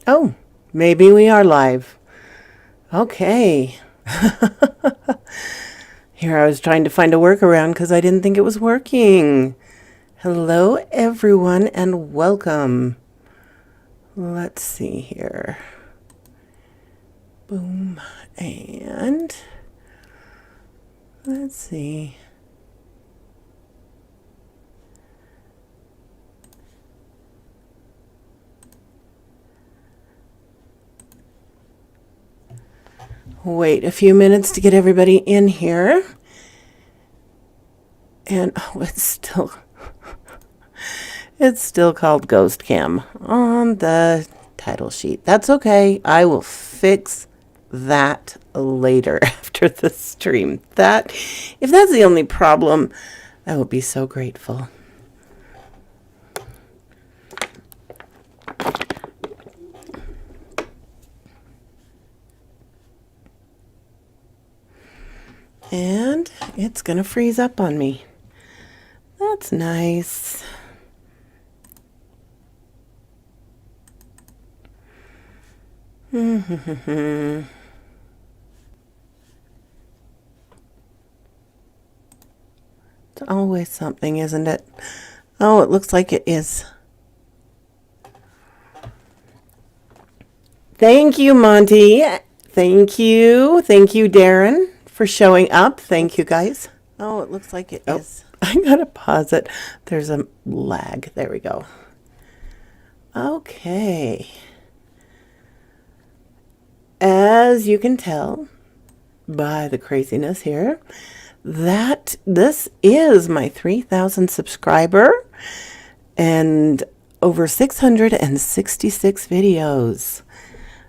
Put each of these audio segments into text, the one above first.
Oh, maybe we are live. Okay. Here I was trying to find a workaround because I didn't think it was working. Hello, everyone, and welcome. Let's see here. Boom. And let's see. Wait a few minutes to get everybody in here. And it's still called Ghost Cam on the title sheet. That's okay. I will fix that later after the stream. If that's the only problem, I will be so grateful. And it's going to freeze up on me. That's nice. It's always something, isn't it? Oh, it looks like it is. Thank you, Monty. Thank you. Thank you, Darren, for showing up. Thank you, guys. Oh, it looks like it is. I gotta pause it. There's a lag. There we go. Okay. As you can tell by the craziness here, that this is my 3,000 subscriber and over 666 videos.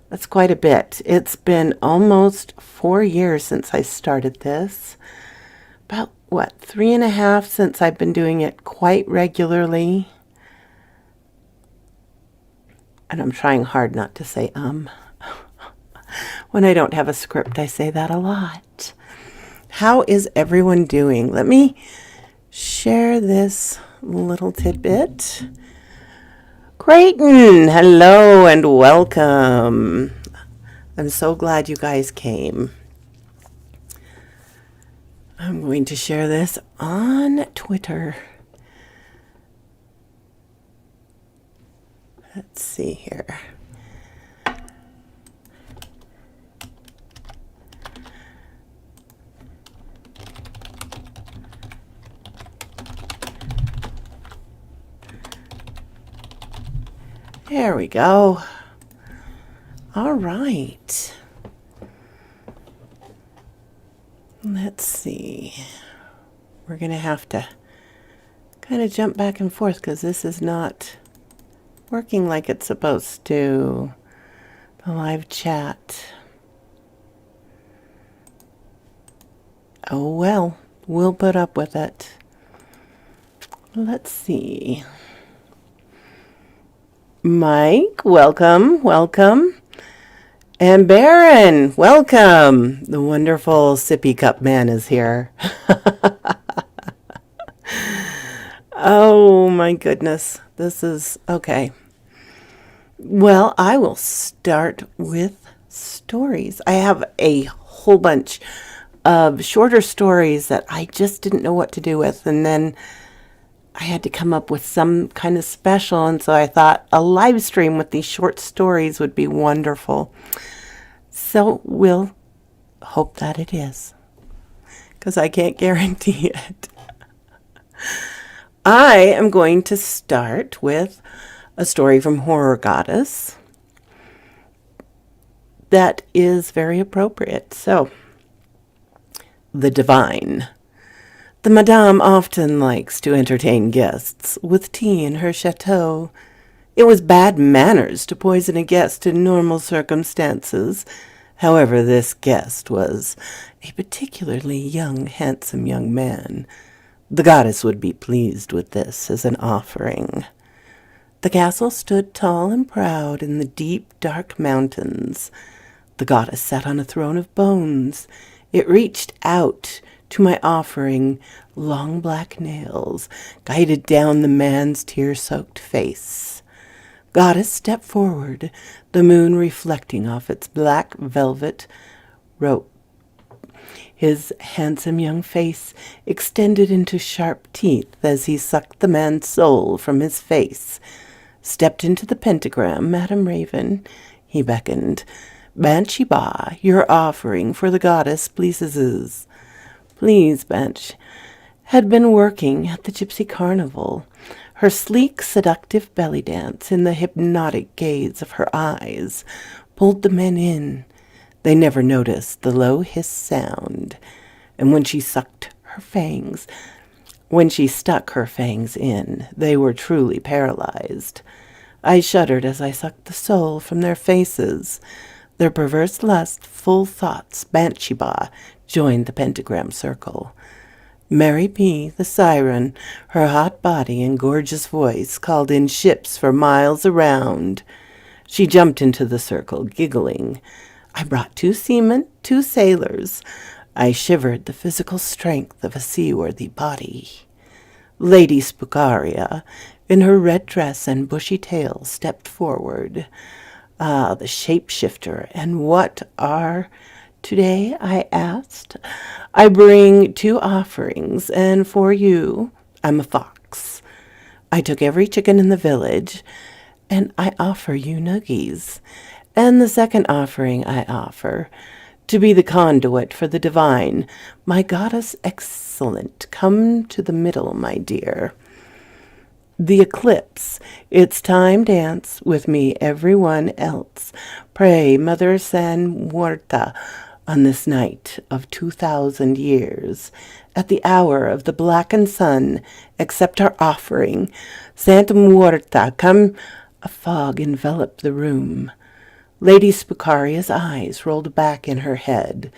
That's quite a bit. It's been almost 4 years since I started this. About, 3.5 since I've been doing it quite regularly. And I'm trying hard not to say When I don't have a script, I say that a lot. How is everyone doing? Let me share this little tidbit. Creighton, hello and welcome. I'm so glad you guys came. I'm going to share this on Twitter. Let's see here. There we go. All right. Let's see. We're going to have to kind of jump back and forth because this is not working like it's supposed to. The live chat. Oh well, we'll put up with it. Let's see. Mike, welcome, welcome. And Baron, welcome. The wonderful sippy cup man is here. Oh my goodness. This is okay. Well, I will start with stories. I have a whole bunch of shorter stories that I just didn't know what to do with. And then I had to come up with some kind of special, and so I thought a live stream with these short stories would be wonderful. So we'll hope that it is, because I can't guarantee it. I am going to start with a story from Horror Goddess that is very appropriate. So, the Divine. The Madame often likes to entertain guests with tea in her chateau. It was bad manners to poison a guest in normal circumstances. However, this guest was a particularly handsome young man. The goddess would be pleased with this as an offering. The castle stood tall and proud in the deep, dark mountains. The goddess sat on a throne of bones. It reached out to my offering. Long black nails guided down the man's tear-soaked face. Goddess stepped forward, the moon reflecting off its black velvet robe. His handsome young face extended into sharp teeth as he sucked the man's soul from his face. Stepped into the pentagram, Madam Raven, he beckoned. Banshee-Ba, your offering for the goddess pleases. Please, Banshee had been working at the Gypsy Carnival. Her sleek, seductive belly dance in the hypnotic gaze of her eyes pulled the men in. They never noticed the low hiss sound, and when she stuck her fangs in, they were truly paralyzed. I shuddered as I sucked the soul from their faces. Their perverse lustful thoughts, Banshee-Ba joined the pentagram circle. Mary P., the siren, her hot body and gorgeous voice called in ships for miles around. She jumped into the circle, giggling. I brought 2 seamen, 2 sailors. I shivered the physical strength of a seaworthy body. Lady Spookaria, in her red dress and bushy tail, stepped forward. Ah, the shapeshifter, and what are today? I asked. I bring 2 offerings, and for you, I'm a fox. I took every chicken in the village, and I offer you nuggies. And the second offering I offer, to be the conduit for the divine. My goddess excellent, come to the middle, my dear. The eclipse, it's time dance with me, everyone else. Pray, Mother San Muerta, on this night of 2,000 years, at the hour of the blackened sun, accept our offering. Santa Muerta, come. A fog enveloped the room. Lady Spookaria's eyes rolled back in her head.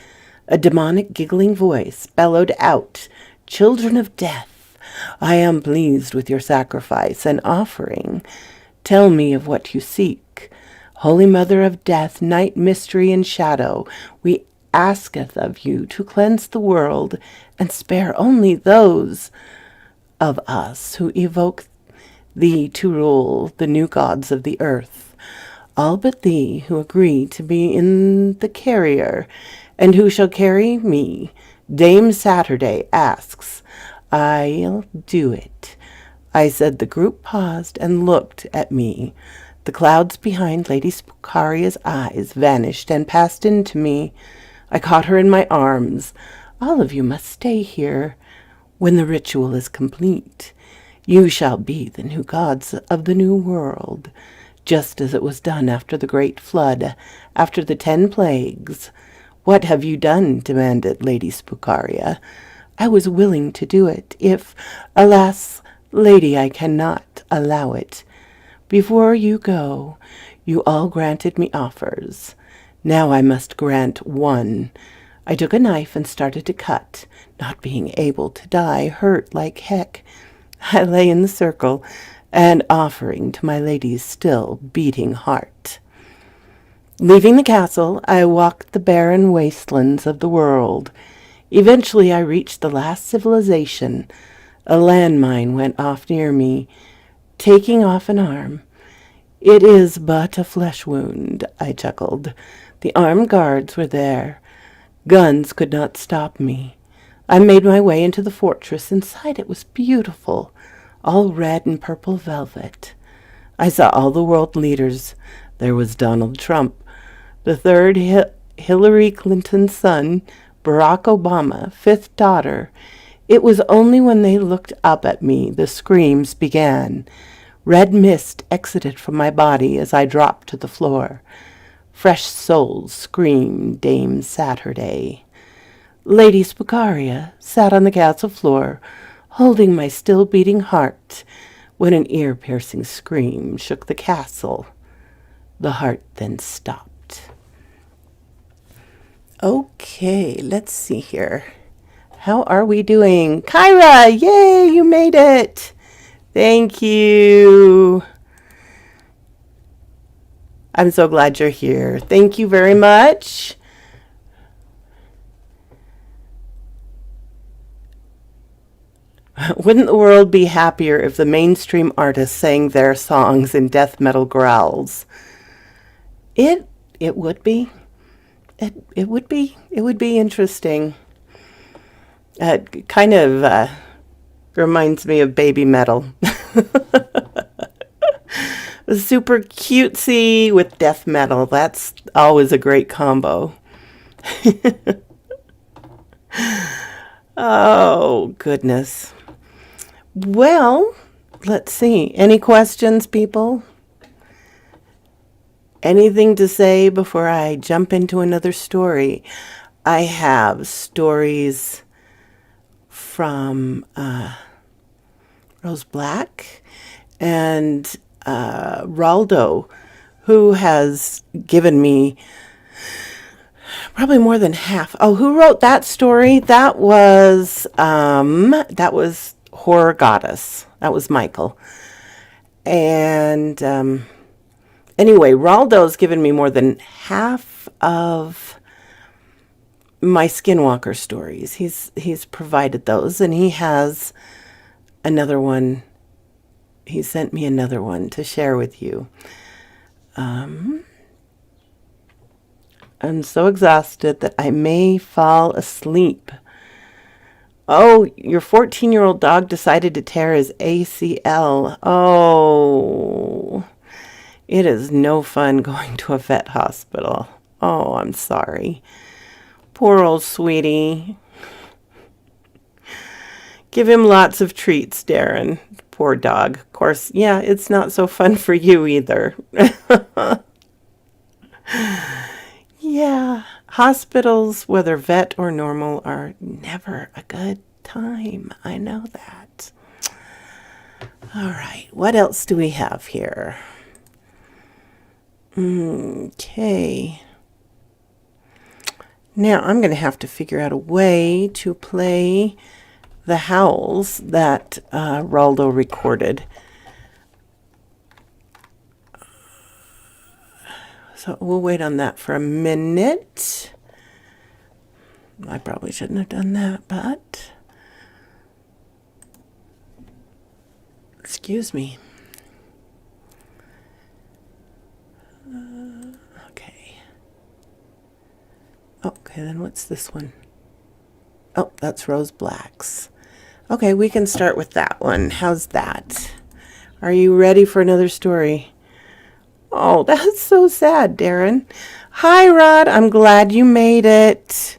A demonic giggling voice bellowed out, Children of death, I am pleased with your sacrifice and offering. Tell me of what you seek. Holy Mother of Death, night, mystery, and shadow, we asketh of you to cleanse the world and spare only those of us who evoke thee to rule the new gods of the earth. All but thee who agree to be in the carrier, and who shall carry me. Dame Saturday asks. I'll do it. I said. The group paused and looked at me. The clouds behind Lady Spookaria's eyes vanished and passed into me. I caught her in my arms. All of you must stay here. When the ritual is complete, you shall be the new gods of the new world, just as it was done after the great flood, after the 10 plagues. What have you done? Demanded Lady Spookaria. I was willing to do it, if, alas, lady, I cannot allow it. Before you go, you all granted me offers. Now I must grant one. I took a knife and started to cut, not being able to die, hurt like heck. I lay in the circle, and offering to my lady's still beating heart. Leaving the castle, I walked the barren wastelands of the world. Eventually I reached the last civilization. A landmine went off near me, taking off an arm. It is but a flesh wound, I chuckled. The armed guards were there. Guns could not stop me. I made my way into the fortress. Inside it was beautiful, all red and purple velvet. I saw all the world leaders. There was Donald Trump, the third Hillary Clinton's son, Barack Obama, 5th daughter. It was only when they looked up at me the screams began. Red mist exited from my body as I dropped to the floor. Fresh souls screamed Dame Saturday. Lady Spucaria sat on the castle floor, holding my still-beating heart, when an ear-piercing scream shook the castle. The heart then stopped. Okay, let's see here. How are we doing? Kyra, yay, you made it. Thank you. I'm so glad you're here. Thank you very much. Wouldn't the world be happier if the mainstream artists sang their songs in death metal growls? It would be. It would be. It would be interesting. It kind of reminds me of baby metal. Super cutesy with death metal. That's always a great combo. Oh, goodness. Well, let's see. Any questions, people? Anything to say before I jump into another story? I have stories from Rose Black and Raldo, who has given me probably more than half. Oh, who wrote that story? That was Horror Goddess. That was Michael. And anyway, Raldo's given me more than half of my Skinwalker stories. He's provided those, and he has another one. He sent me another one to share with you. I'm so exhausted that I may fall asleep. Oh, your 14-year-old dog decided to tear his ACL. Oh, it is no fun going to a vet hospital. Oh, I'm sorry. Poor old sweetie. Give him lots of treats, Darren. Poor dog. Of course, yeah, it's not so fun for you either. Yeah, hospitals, whether vet or normal, are never a good time. I know that. All right, what else do we have here? Okay. Now I'm going to have to figure out a way to play the howls that Raldo recorded. So we'll wait on that for a minute. I probably shouldn't have done that, but excuse me. Okay. Okay, then what's this one? Oh, that's Rose Black's. Okay, we can start with that one. How's that? Are you ready for another story? Oh, that's so sad, Darren. Hi, Rod. I'm glad you made it.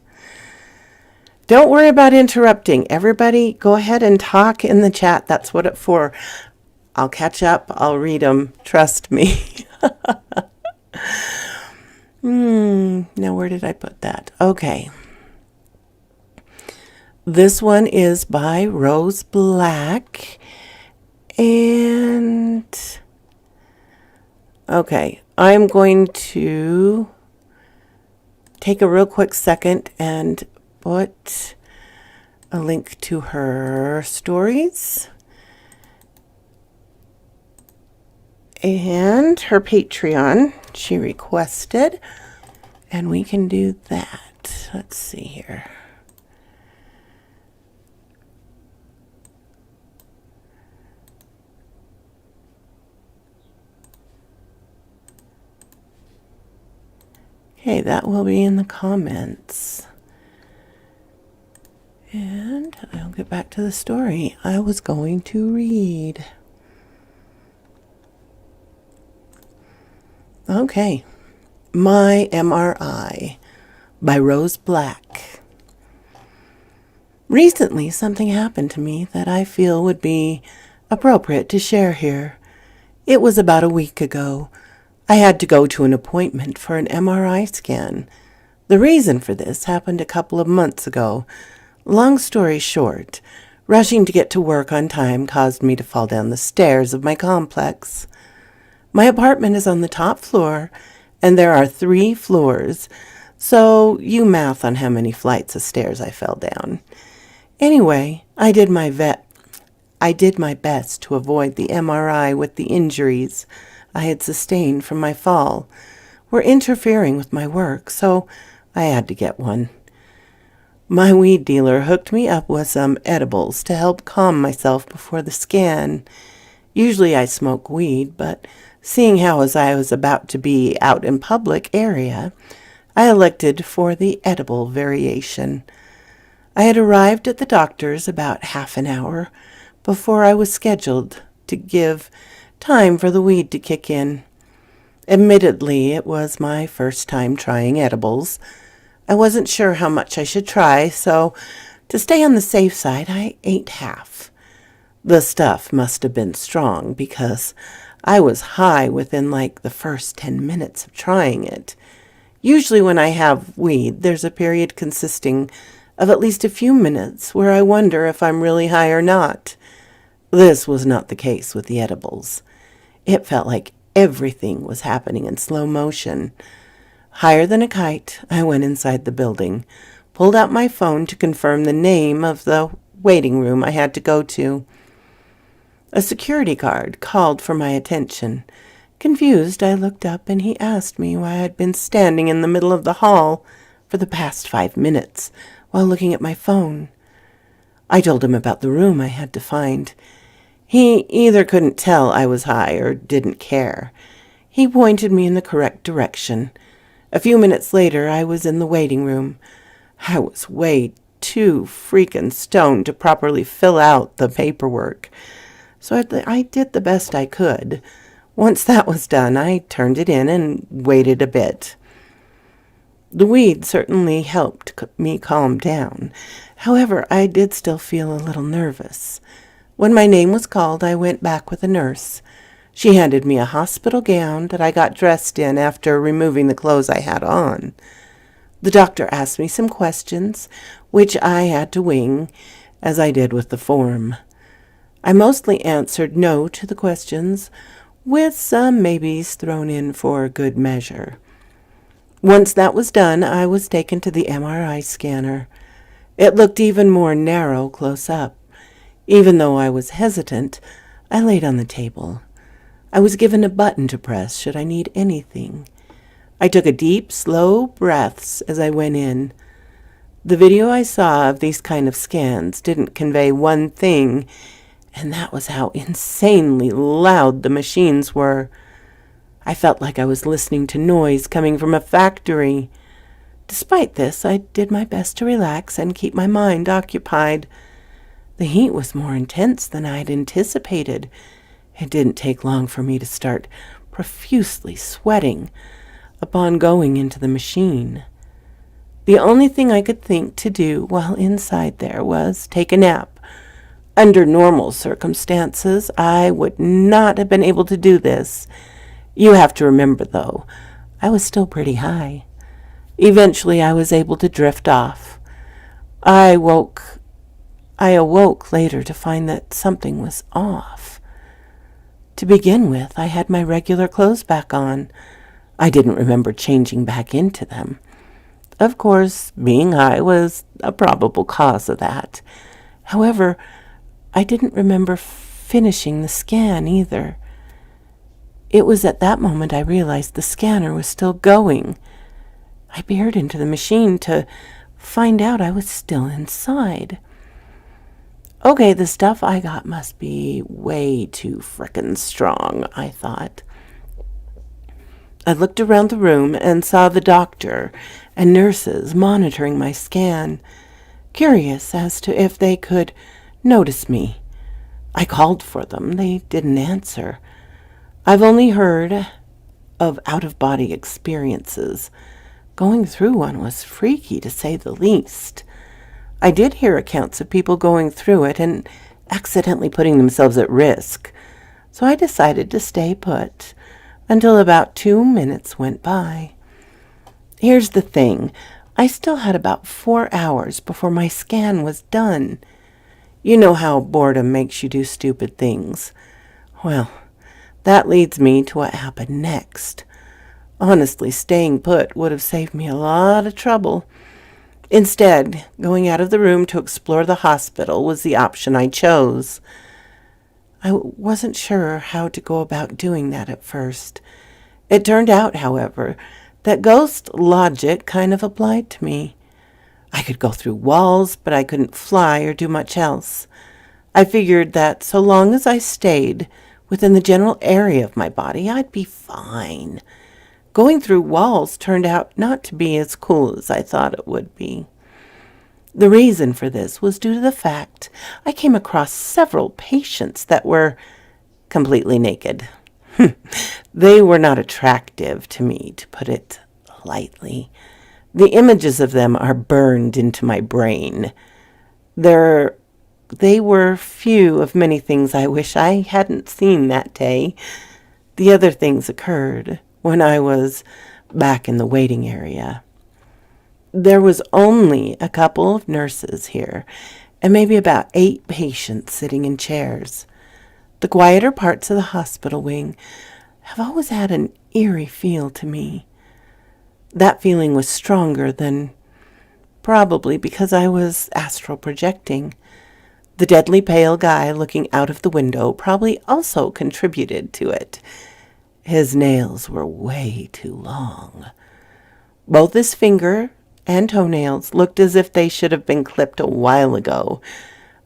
Don't worry about interrupting. Everybody, go ahead and talk in the chat. That's what it's for. I'll catch up. I'll read them. Trust me. Now, where did I put that? Okay. This one is by Rose Black. And okay, I'm going to take a real quick second and put a link to her stories and her Patreon. She requested, and we can do that. Let's see here. Okay, that will be in the comments. And I'll get back to the story I was going to read. Okay. My MRI by Rose Black. Recently, something happened to me that I feel would be appropriate to share here. It was about a week ago. I had to go to an appointment for an MRI scan. The reason for this happened a couple of months ago. Long story short, rushing to get to work on time caused me to fall down the stairs of my complex. My apartment is on the top floor, and there are 3 floors, so you math on how many flights of stairs I fell down. Anyway, I did my best to avoid the MRI with the injuries I had sustained from my fall were interfering with my work, so I had to get one. My weed dealer hooked me up with some edibles to help calm myself before the scan. Usually I smoke weed, but seeing as I was about to be out in public area, I elected for the edible variation. I had arrived at the doctor's about half an hour before I was scheduled to give time for the weed to kick in. Admittedly, it was my first time trying edibles. I wasn't sure how much I should try, so to stay on the safe side, I ate half. The stuff must have been strong because I was high within the first 10 minutes of trying it. Usually when I have weed, there's a period consisting of at least a few minutes where I wonder if I'm really high or not. This was not the case with the edibles. It felt like everything was happening in slow motion. Higher than a kite, I went inside the building, pulled out my phone to confirm the name of the waiting room I had to go to. A security guard called for my attention. Confused, I looked up and he asked me why I'd been standing in the middle of the hall for the past 5 minutes while looking at my phone. I told him about the room I had to find. He either couldn't tell I was high or didn't care. He pointed me in the correct direction. A few minutes later, I was in the waiting room. I was way too freaking stoned to properly fill out the paperwork, so I did the best I could. Once that was done, I turned it in and waited a bit. The weed certainly helped me calm down. However, I did still feel a little nervous. When my name was called, I went back with a nurse. She handed me a hospital gown that I got dressed in after removing the clothes I had on. The doctor asked me some questions, which I had to wing, as I did with the form. I mostly answered no to the questions, with some maybes thrown in for good measure. Once that was done, I was taken to the MRI scanner. It looked even more narrow close up. Even though I was hesitant, I laid on the table. I was given a button to press should I need anything. I took a deep, slow breaths as I went in. The video I saw of these kind of scans didn't convey one thing, and that was how insanely loud the machines were. I felt like I was listening to noise coming from a factory. Despite this, I did my best to relax and keep my mind occupied. The heat was more intense than I had anticipated. It didn't take long for me to start profusely sweating upon going into the machine. The only thing I could think to do while inside there was take a nap. Under normal circumstances, I would not have been able to do this. You have to remember, though, I was still pretty high. Eventually, I was able to drift off. I awoke later to find that something was off. To begin with, I had my regular clothes back on. I didn't remember changing back into them. Of course, being high was a probable cause of that. However, I didn't remember finishing the scan either. It was at that moment I realized the scanner was still going. I peered into the machine to find out I was still inside. Okay, the stuff I got must be way too frickin' strong, I thought. I looked around the room and saw the doctor and nurses monitoring my scan, curious as to if they could notice me. I called for them. They didn't answer. I've only heard of out-of-body experiences. Going through one was freaky, to say the least. I did hear accounts of people going through it and accidentally putting themselves at risk. so I decided to stay put until about 2 minutes went by. Here's the thing. I still had about 4 hours before my scan was done. You know how boredom makes you do stupid things. Well, that leads me to what happened next. Honestly, staying put would have saved me a lot of trouble. Instead, going out of the room to explore the hospital was the option I chose. I wasn't sure how to go about doing that at first. It turned out, however, that ghost logic kind of applied to me. I could go through walls, but I couldn't fly or do much else. I figured that so long as I stayed within the general area of my body, I'd be fine. Going through walls turned out not to be as cool as I thought it would be. The reason for this was due to the fact I came across several patients that were completely naked. They were not attractive to me, to put it lightly. The images of them are burned into my brain. They were few of many things I wish I hadn't seen that day. The other things occurred when I was back in the waiting area. There was only a couple of nurses here, and maybe about 8 patients sitting in chairs. The quieter parts of the hospital wing have always had an eerie feel to me. That feeling was stronger than probably because I was astral projecting. The deadly pale guy looking out of the window probably also contributed to it. His nails were way too long. Both his finger and toenails looked as if they should have been clipped a while ago.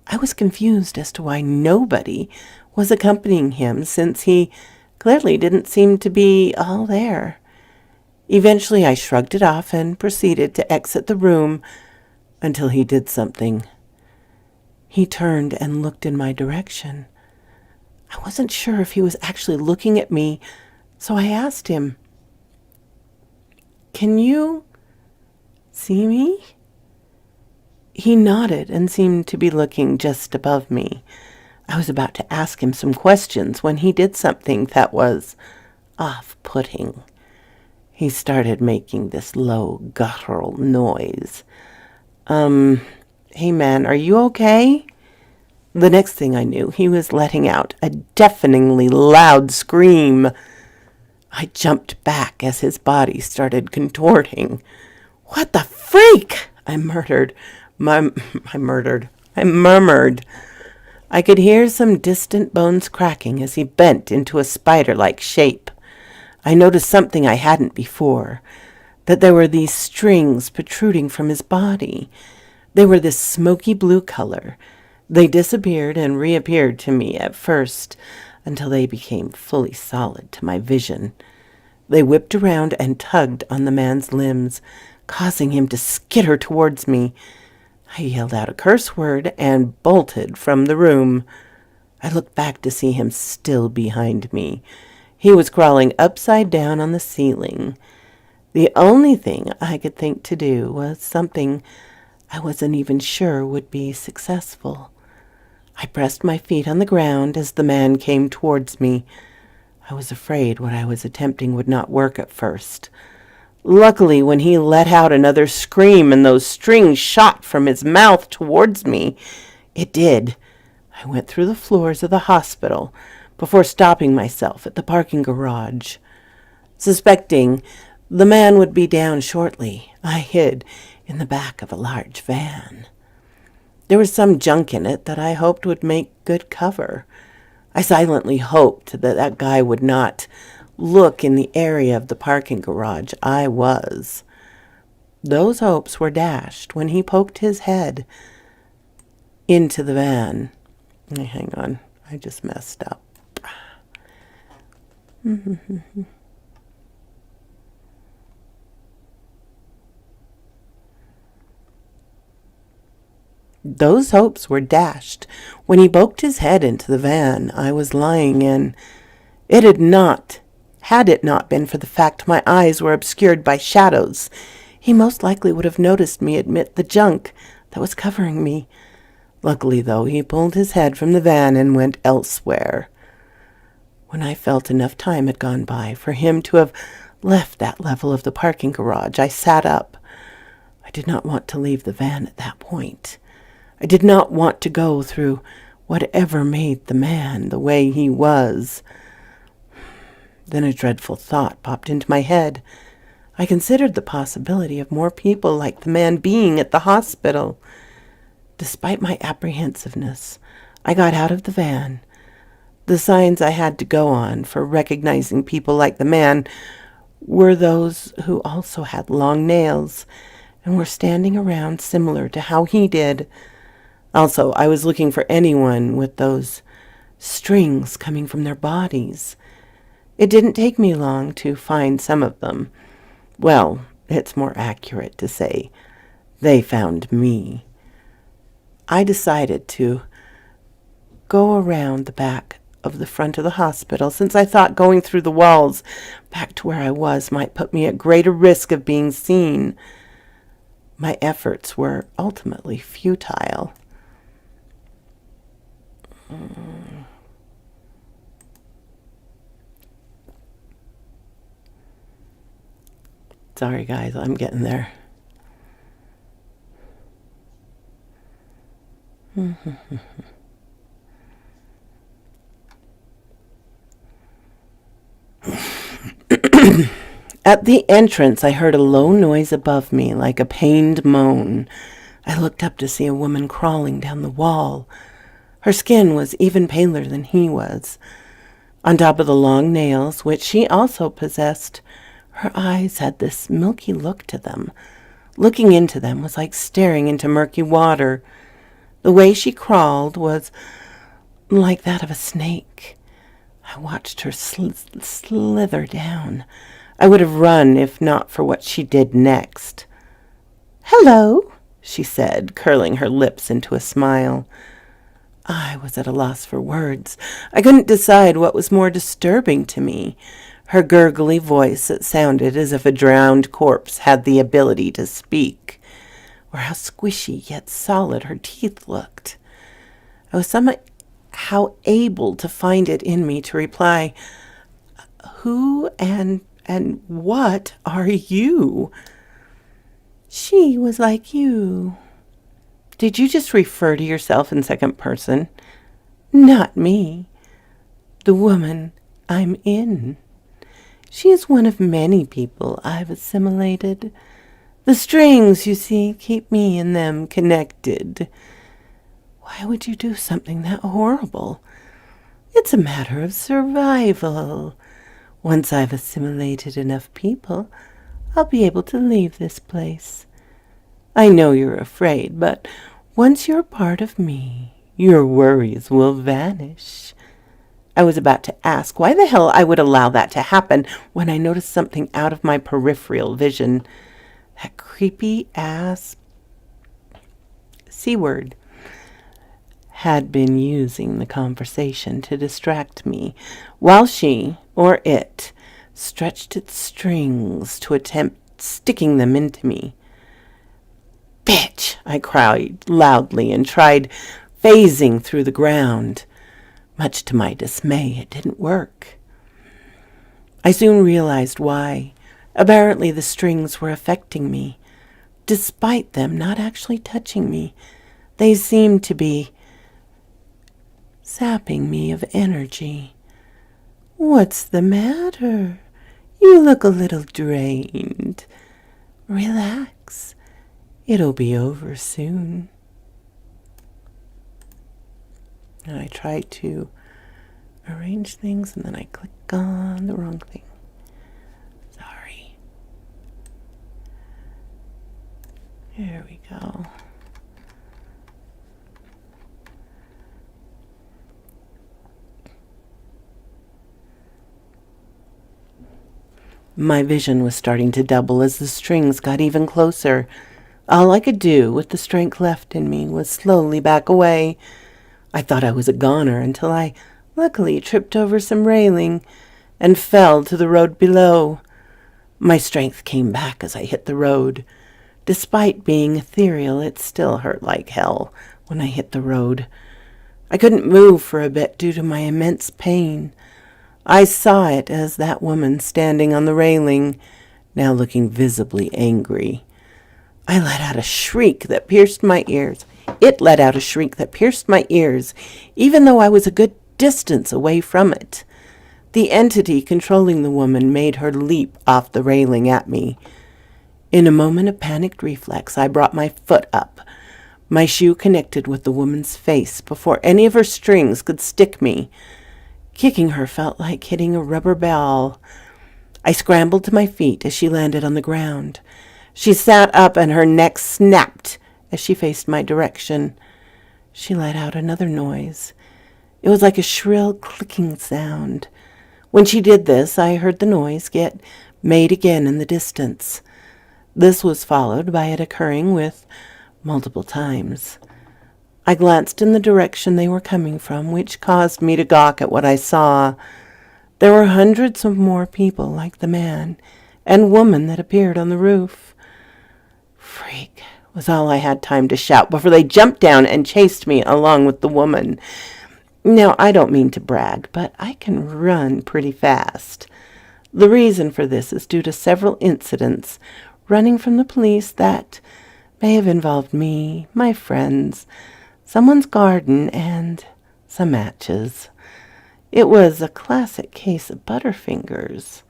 I was confused as to why nobody was accompanying him, since he clearly didn't seem to be all there. Eventually I shrugged it off and proceeded to exit the room until he did something. He turned and looked in my direction. I wasn't sure if he was actually looking at me, so I asked him, "Can you see me?" He nodded and seemed to be looking just above me. I was about to ask him some questions when he did something that was off-putting. He started making this low, guttural noise. Hey man, are you okay?" The next thing I knew, he was letting out a deafeningly loud scream. I jumped back as his body started contorting. "What the freak?" I murmured. I could hear some distant bones cracking as he bent into a spider-like shape. I noticed something I hadn't before, that there were these strings protruding from his body. They were this smoky blue color. They disappeared and reappeared to me at first until they became fully solid to my vision. They whipped around and tugged on the man's limbs, causing him to skitter towards me. I yelled out a curse word and bolted from the room. I looked back to see him still behind me. He was crawling upside down on the ceiling. The only thing I could think to do was something I wasn't even sure would be successful. I pressed my feet on the ground as the man came towards me. I was afraid what I was attempting would not work at first. Luckily, when he let out another scream and those strings shot from his mouth towards me, it did. I went through the floors of the hospital before stopping myself at the parking garage. Suspecting the man would be down shortly, I hid in the back of a large van. There was some junk in it that I hoped would make good cover. I silently hoped that that guy would not look in the area of the parking garage I was. Those hopes were dashed when he poked his head into the van. Hang on, I just messed up. Those hopes were dashed when he poked his head into the van I was lying in. Had it not been for the fact my eyes were obscured by shadows, he most likely would have noticed me amid the junk that was covering me. Luckily, though, he pulled his head from the van and went elsewhere. When I felt enough time had gone by for him to have left that level of the parking garage, I sat up. I did not want to leave the van at that point. I did not want to go through whatever made the man the way he was. Then a dreadful thought popped into my head. I considered the possibility of more people like the man being at the hospital. Despite my apprehensiveness, I got out of the van. The signs I had to go on for recognizing people like the man were those who also had long nails and were standing around similar to how he did. Also, I was looking for anyone with those strings coming from their bodies. It didn't take me long to find some of them. Well, it's more accurate to say they found me. I decided to go around the back of the front of the hospital, since I thought going through the walls back to where I was might put me at greater risk of being seen. My efforts were ultimately futile. Sorry, guys, I'm getting there. At the entrance, I heard a low noise above me, like a pained moan. I looked up to see a woman crawling down the wall. Her skin was even paler than he was. On top of the long nails, which she also possessed, her eyes had this milky look to them. Looking into them was like staring into murky water. The way she crawled was like that of a snake. I watched her slither down. I would have run if not for what she did next. "Hello," she said, curling her lips into a smile. I was at a loss for words. I couldn't decide what was more disturbing to me. Her gurgly voice that sounded as if a drowned corpse had the ability to speak, or how squishy yet solid her teeth looked. I was somehow able to find it in me to reply, "Who and what are you?" "She was like you." "Did you just refer to yourself in second person?" "Not me. The woman I'm in. She is one of many people I've assimilated. The strings, you see, keep me and them connected." "Why would you do something that horrible?" "It's a matter of survival. Once I've assimilated enough people, I'll be able to leave this place. I know you're afraid, but once you're part of me, your worries will vanish." I was about to ask why the hell I would allow that to happen when I noticed something out of my peripheral vision. That creepy-ass C-word had been using the conversation to distract me, while she, or it, stretched its strings to attempt sticking them into me. "Bitch!" I cried loudly and tried phasing through the ground. Much to my dismay, it didn't work. I soon realized why. Apparently the strings were affecting me. Despite them not actually touching me, they seemed to be sapping me of energy. "What's the matter? You look a little drained. Relax. It'll be over soon." And I try to arrange things, and then I click on the wrong thing. Sorry. Here we go. My vision was starting to double as the strings got even closer. All I could do with the strength left in me was slowly back away. I thought I was a goner until I luckily tripped over some railing and fell to the road below. My strength came back as I hit the road. Despite being ethereal, it still hurt like hell when I hit the road. I couldn't move for a bit due to my immense pain. I saw it as that woman standing on the railing, now looking visibly angry. I let out a shriek that pierced my ears. It let out a shriek that pierced my ears, even though I was a good distance away from it. The entity controlling the woman made her leap off the railing at me. In a moment of panicked reflex, I brought my foot up. My shoe connected with the woman's face before any of her strings could stick me. Kicking her felt like hitting a rubber ball. I scrambled to my feet as she landed on the ground. She sat up and her neck snapped as she faced my direction. She let out another noise. It was like a shrill clicking sound. When she did this, I heard the noise get made again in the distance. This was followed by it occurring with multiple times. I glanced in the direction they were coming from, which caused me to gawk at what I saw. There were hundreds of more people like the man and woman that appeared on the roof. Freak was all I had time to shout before they jumped down and chased me along with the woman. Now, I don't mean to brag, but I can run pretty fast. The reason for this is due to several incidents running from the police that may have involved me, my friends, someone's garden, and some matches. It was a classic case of Butterfingers.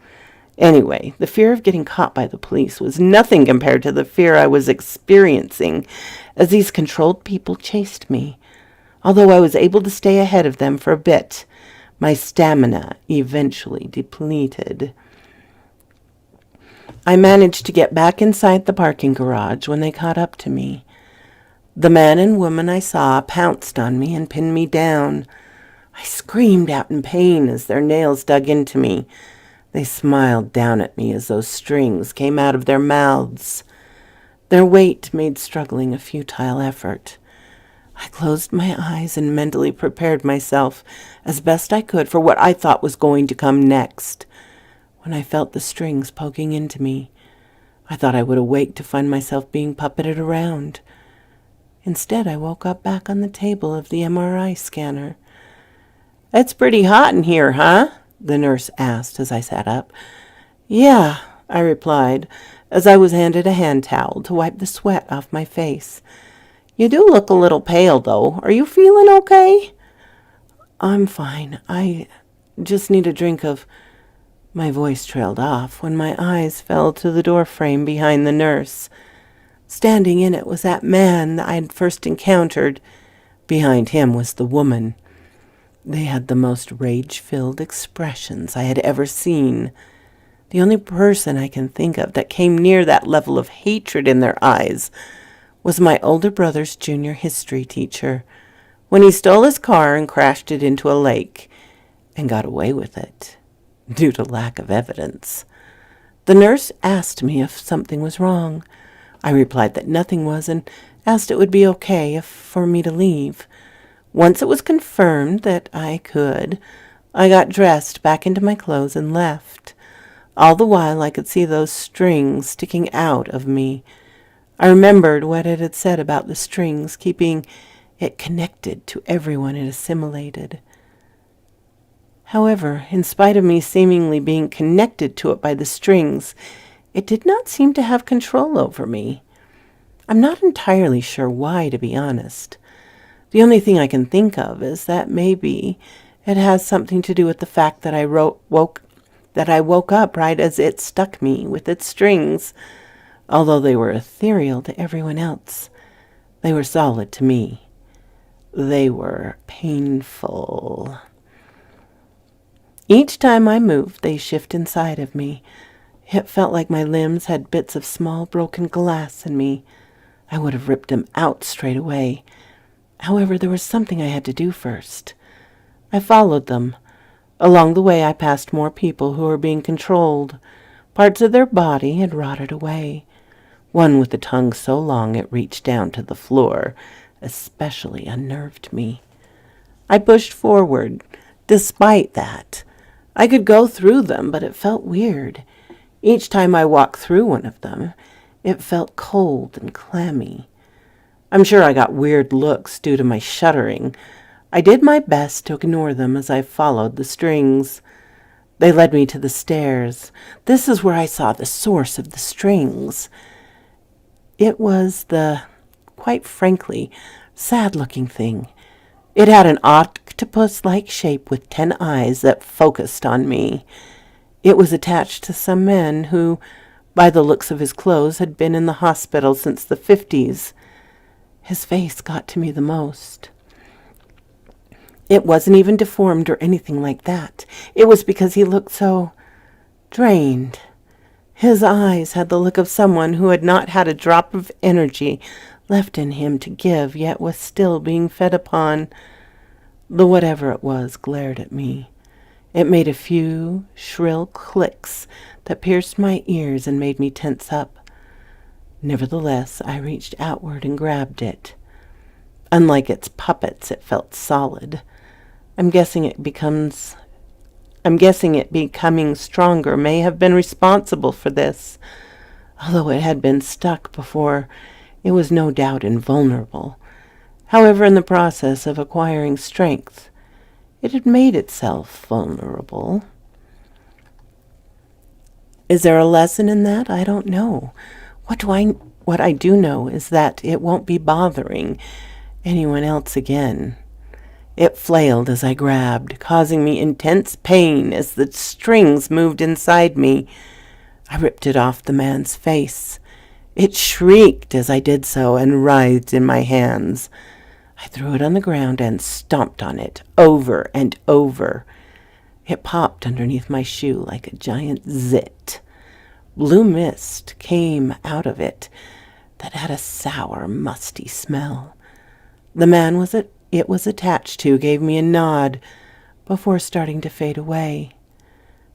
Anyway, the fear of getting caught by the police was nothing compared to the fear I was experiencing as these controlled people chased me. Although I was able to stay ahead of them for a bit, my stamina eventually depleted. I managed to get back inside the parking garage when they caught up to me. The man and woman I saw pounced on me and pinned me down. I screamed out in pain as their nails dug into me. They smiled down at me as those strings came out of their mouths. Their weight made struggling a futile effort. I closed my eyes and mentally prepared myself as best I could for what I thought was going to come next. When I felt the strings poking into me, I thought I would awake to find myself being puppeted around. Instead, I woke up back on the table of the MRI scanner. "It's pretty hot in here, huh?" the nurse asked as I sat up. "Yeah," I replied, as I was handed a hand towel to wipe the sweat off my face. "You do look a little pale, though. Are you feeling okay?" "I'm fine. I just need a drink of—" My voice trailed off when my eyes fell to the door frame behind the nurse. Standing in it was that man I had first encountered. Behind him was the woman. They had the most rage-filled expressions I had ever seen. The only person I can think of that came near that level of hatred in their eyes was my older brother's junior history teacher, when he stole his car and crashed it into a lake and got away with it, due to lack of evidence. The nurse asked me if something was wrong. I replied that nothing was and asked it would be okay for me to leave. Once it was confirmed that I could, I got dressed back into my clothes and left. All the while I could see those strings sticking out of me. I remembered what it had said about the strings, keeping it connected to everyone it assimilated. However, in spite of me seemingly being connected to it by the strings, it did not seem to have control over me. I'm not entirely sure why, to be honest. The only thing I can think of is that maybe it has something to do with the fact that I woke up right as it stuck me with its strings. Although they were ethereal to everyone else, they were solid to me. They were painful. Each time I moved, they shift inside of me. It felt like my limbs had bits of small broken glass in me. I would have ripped them out straight away. However, there was something I had to do first. I followed them. Along the way, I passed more people who were being controlled. Parts of their body had rotted away. One with a tongue so long it reached down to the floor especially unnerved me. I pushed forward. Despite that, I could go through them, but it felt weird. Each time I walked through one of them, it felt cold and clammy. I'm sure I got weird looks due to my shuddering. I did my best to ignore them as I followed the strings. They led me to the stairs. This is where I saw the source of the strings. It was the, quite frankly, sad-looking thing. It had an octopus-like shape with 10 eyes that focused on me. It was attached to some man who, by the looks of his clothes, had been in the hospital since the 50s. His face got to me the most. It wasn't even deformed or anything like that. It was because he looked so drained. His eyes had the look of someone who had not had a drop of energy left in him to give, yet was still being fed upon. The whatever it was glared at me. It made a few shrill clicks that pierced my ears and made me tense up. Nevertheless, I reached outward and grabbed it. Unlike its puppets, it felt solid. I'm guessing it becoming stronger may have been responsible for this. Although it had been stuck before, it was no doubt invulnerable. However, in the process of acquiring strength, it had made itself vulnerable. Is there a lesson in that? I don't know. What I do know is that it won't be bothering anyone else again. It flailed as I grabbed, causing me intense pain as the strings moved inside me. I ripped it off the man's face. It shrieked as I did so and writhed in my hands. I threw it on the ground and stomped on it over and over. It popped underneath my shoe like a giant zit. Blue mist came out of it that had a sour, musty smell. The man it was attached to gave me a nod before starting to fade away.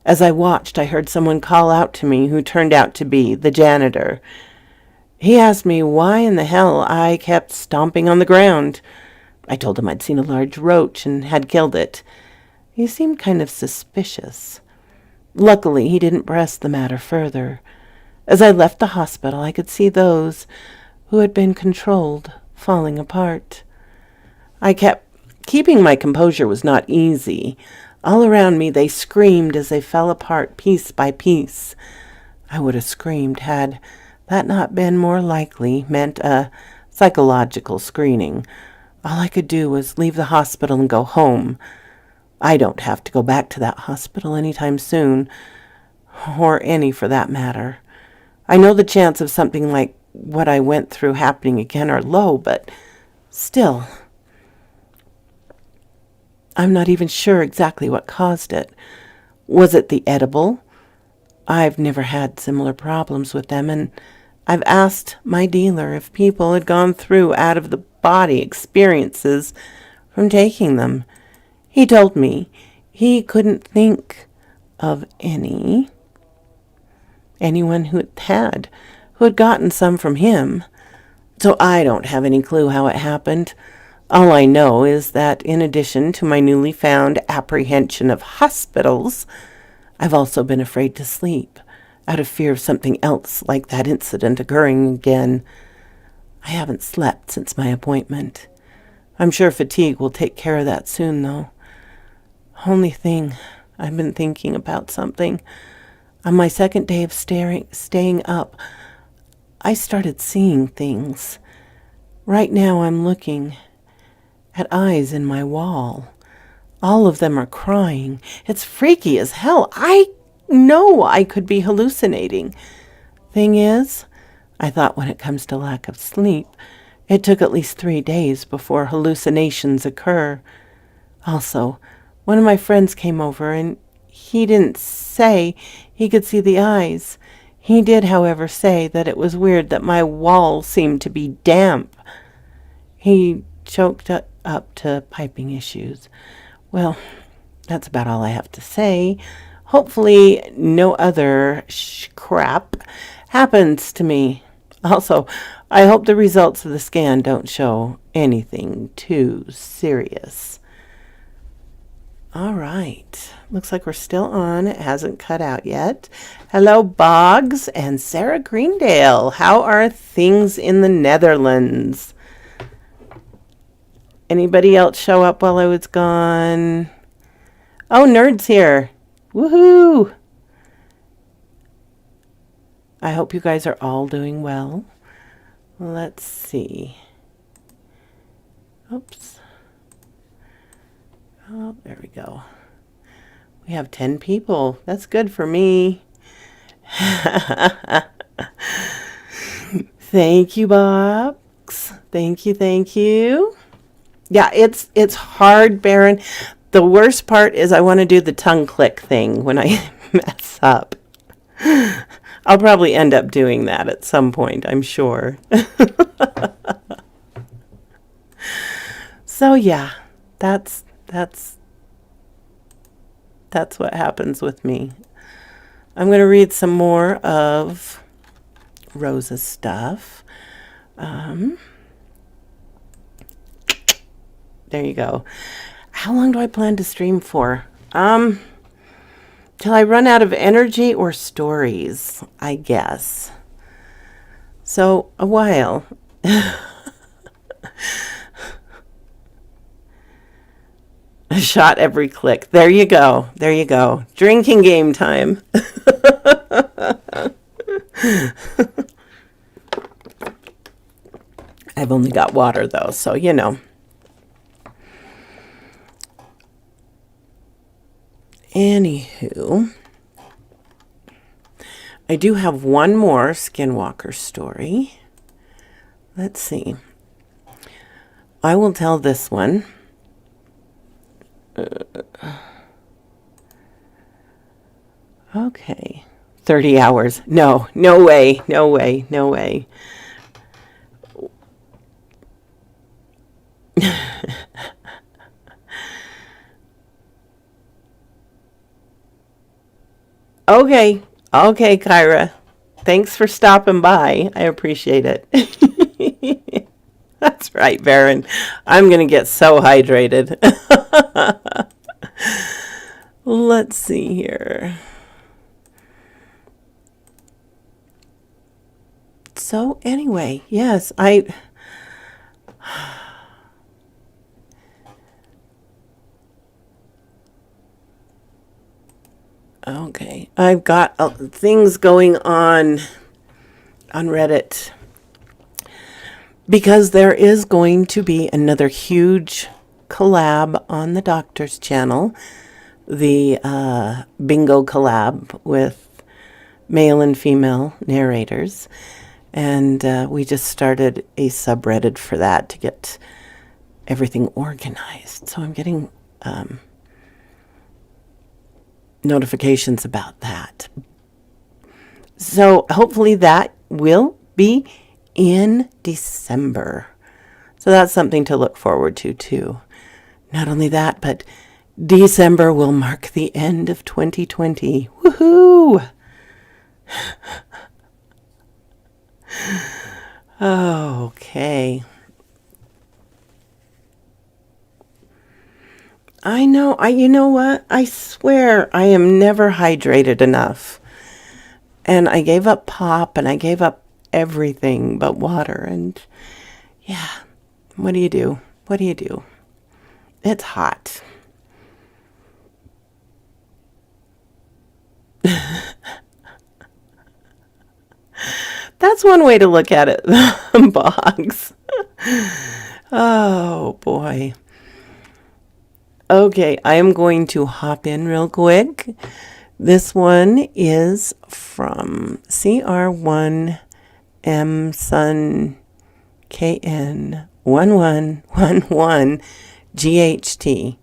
As I watched, I heard someone call out to me who turned out to be the janitor. He asked me why in the hell I kept stomping on the ground. I told him I'd seen a large roach and had killed it. He seemed kind of suspicious. Luckily, he didn't press the matter further. As I left the hospital, I could see those who had been controlled falling apart. Keeping my composure was not easy. All around me they screamed as they fell apart piece by piece. I would have screamed had that not been more likely meant a psychological screening. All I could do was leave the hospital and go home. I don't have to go back to that hospital anytime soon, or any for that matter. I know the chance of something like what I went through happening again are low, but still, I'm not even sure exactly what caused it. Was it the edible? I've never had similar problems with them, and I've asked my dealer if people had gone through out-of-the-body experiences from taking them. He told me he couldn't think of anyone who had gotten some from him. So I don't have any clue how it happened. All I know is that in addition to my newly found apprehension of hospitals, I've also been afraid to sleep, out of fear of something else like that incident occurring again. I haven't slept since my appointment. I'm sure fatigue will take care of that soon, though. Only thing, I've been thinking about something. On my second day of staying up, I started seeing things. Right now I'm looking at eyes in my wall. All of them are crying. It's freaky as hell. I know I could be hallucinating. Thing is, I thought when it comes to lack of sleep, it took at least 3 days before hallucinations occur. Also, one of my friends came over and he didn't say he could see the eyes. He did, however, say that it was weird that my wall seemed to be damp. He choked up to piping issues. Well, that's about all I have to say. Hopefully no other crap happens to me. Also, I hope the results of the scan don't show anything too serious. All right. Looks like we're still on. It hasn't cut out yet. Hello, Boggs and Sarah Greendale. How are things in the Netherlands? Anybody else show up while I was gone? Oh, Nerd's here. Woohoo! I hope you guys are all doing well. Let's see. Oops. Oh, there we go. We have 10 people. That's good for me. Thank you, Box. Thank you, thank you. Yeah, it's hard, Baron. The worst part is I want to do the tongue click thing when I mess up. I'll probably end up doing that at some point, I'm sure. So yeah, that's what happens with me. I'm going to read some more of Rosa's stuff. There you go. How long do I plan to stream for? Till I run out of energy or stories, I guess. So, a while. A shot every click. There you go. There you go. Drinking game time. I've only got water though, so you know. Anywho, I do have one more Skinwalker story. Let's see. I will tell this one. Okay. 30 hours. No way. No way. No way. Okay. Okay, Kyra. Thanks for stopping by. I appreciate it. That's right, Baron. I'm going to get so hydrated. Let's see here. So anyway, yes, okay, I've got things going on Reddit because there is going to be another huge collab on the Doctor's channel, the bingo collab with male and female narrators. And we just started a subreddit for that to get everything organized. So I'm getting notifications about that. So hopefully that will be in December. So that's something to look forward to too. Not only that, but December will mark the end of 2020. Woohoo! Okay. I know. You know what? I swear I am never hydrated enough. And I gave up pop and I gave up everything but water. And yeah, what do you do? What do you do? It's hot. That's one way to look at it, Boggs. Oh, boy. Okay, I am going to hop in real quick. This one is from CR1M Sun KN 1111 GHT.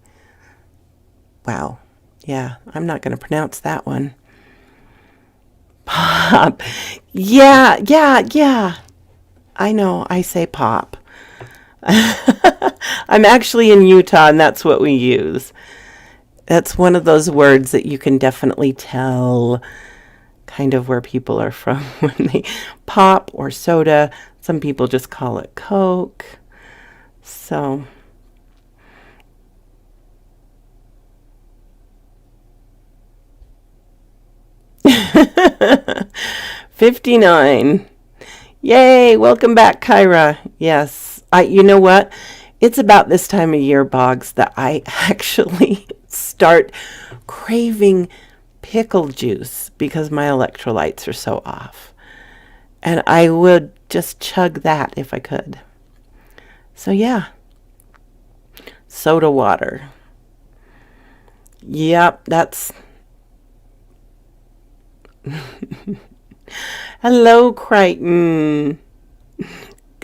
Wow. Yeah, I'm not going to pronounce that one. Pop. Yeah. I know, I say pop. I'm actually in Utah, and that's what we use. That's one of those words that you can definitely tell kind of where people are from when they pop or soda. Some people just call it Coke. So... 59. Yay, welcome back, Kyra. Yes, you know what? It's about this time of year, Boggs, that I actually start craving pickle juice because my electrolytes are so off. And I would just chug that if I could. So yeah, soda water. Yep, that's... Hello, Crichton.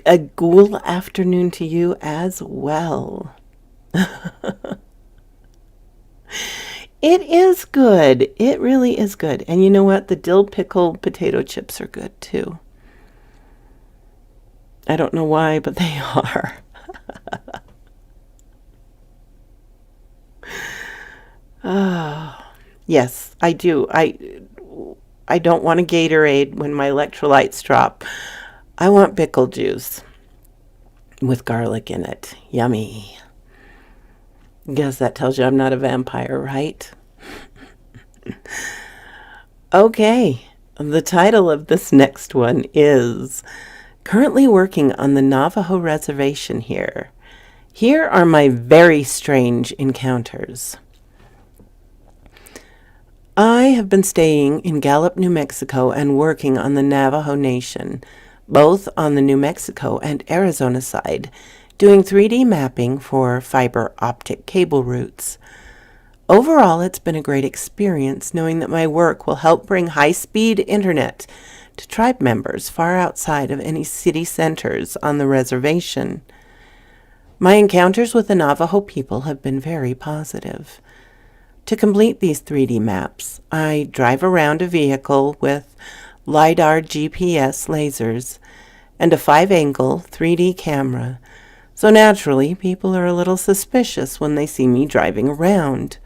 A cool afternoon to you as well. It is good. It really is good. And you know what? The dill pickle potato chips are good too. I don't know why, but they are. Oh, yes, I do. I don't want a Gatorade when my electrolytes drop. I want pickle juice with garlic in it. Yummy. Guess that tells you I'm not a vampire, right? Okay, the title of this next one is Currently Working on the Navajo Reservation Here. Here are my very strange encounters. I have been staying in Gallup, New Mexico and working on the Navajo Nation, both on the New Mexico and Arizona side, doing 3D mapping for fiber optic cable routes. Overall, it's been a great experience knowing that my work will help bring high-speed internet to tribe members far outside of any city centers on the reservation. My encounters with the Navajo people have been very positive. To complete these 3D maps, I drive around a vehicle with LiDAR GPS lasers and a 5-angle 3D camera, so naturally people are a little suspicious when they see me driving around.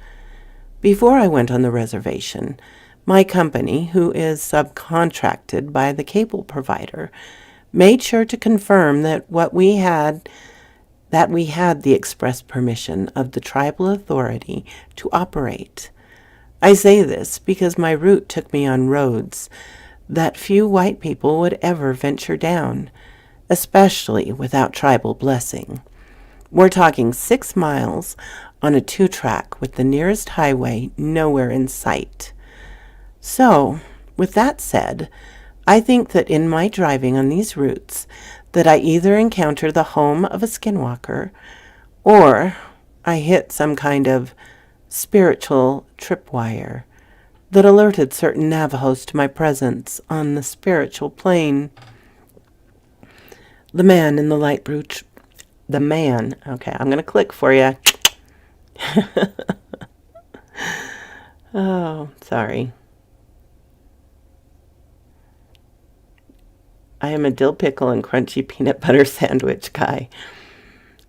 Before I went on the reservation, my company, who is subcontracted by the cable provider, made sure to confirm that we had the express permission of the tribal authority to operate. I say this because my route took me on roads that few white people would ever venture down, especially without tribal blessing. We're talking 6 miles on a 2-track with the nearest highway nowhere in sight. So, with that said, I think that in my driving on these routes that I either encounter the home of a skinwalker or I hit some kind of spiritual tripwire that alerted certain Navajos to my presence on the spiritual plane. The man in the light blue... Okay, I'm going to click for you. Oh, sorry. I am a dill pickle and crunchy peanut butter sandwich guy.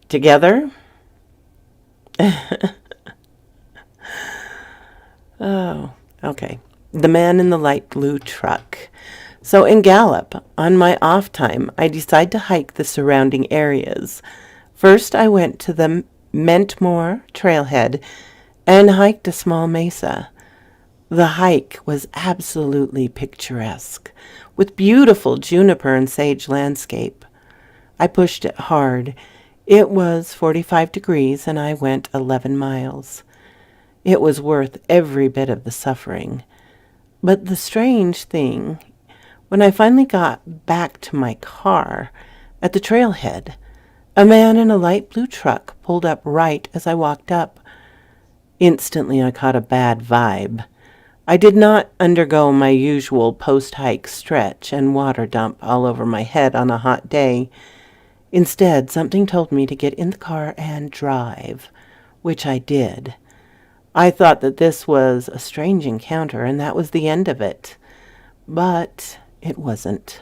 Together? Oh, okay. The man in the light blue truck. So in Gallup, on my off time, I decide to hike the surrounding areas. First, I went to the Mentmore trailhead and hiked a small mesa. The hike was absolutely picturesque, with beautiful juniper and sage landscape. I pushed it hard. It was 45 degrees and I went 11 miles. It was worth every bit of the suffering. But the strange thing, when I finally got back to my car at the trailhead, a man in a light blue truck pulled up right as I walked up. Instantly I caught a bad vibe. I did not undergo my usual post-hike stretch and water dump all over my head on a hot day. Instead, something told me to get in the car and drive, which I did. I thought that this was a strange encounter and that was the end of it. But it wasn't.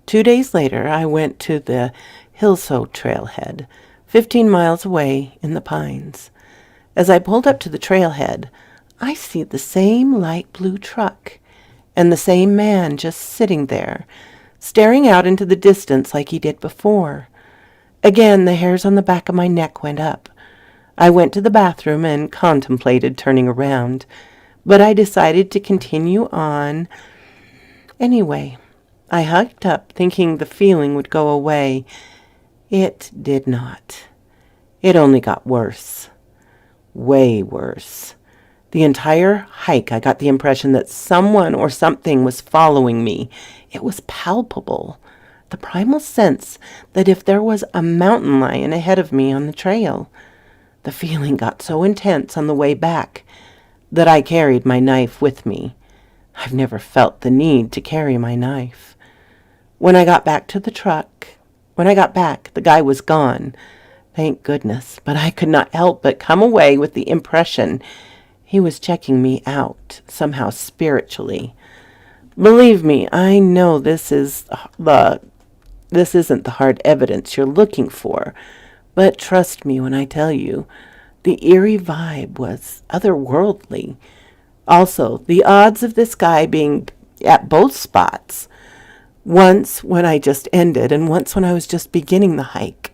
2 days later, I went to the Hillso trailhead, 15 miles away in the pines. As I pulled up to the trailhead, I see the same light blue truck and the same man just sitting there, staring out into the distance like he did before. Again, the hairs on the back of my neck went up. I went to the bathroom and contemplated turning around, but I decided to continue on. Anyway, I hiked up thinking the feeling would go away. It did not. It only got worse. Way worse. The entire hike, I got the impression that someone or something was following me. It was palpable. The primal sense that if there was a mountain lion ahead of me on the trail. The feeling got so intense on the way back that I carried my knife with me. I've never felt the need to carry my knife. When I got back, the guy was gone. Thank goodness, but I could not help but come away with the impression he was checking me out, somehow spiritually. Believe me, I know this isn't the hard evidence you're looking for, but trust me when I tell you, the eerie vibe was otherworldly. Also, the odds of this guy being at both spots, once when I just ended and once when I was just beginning the hike,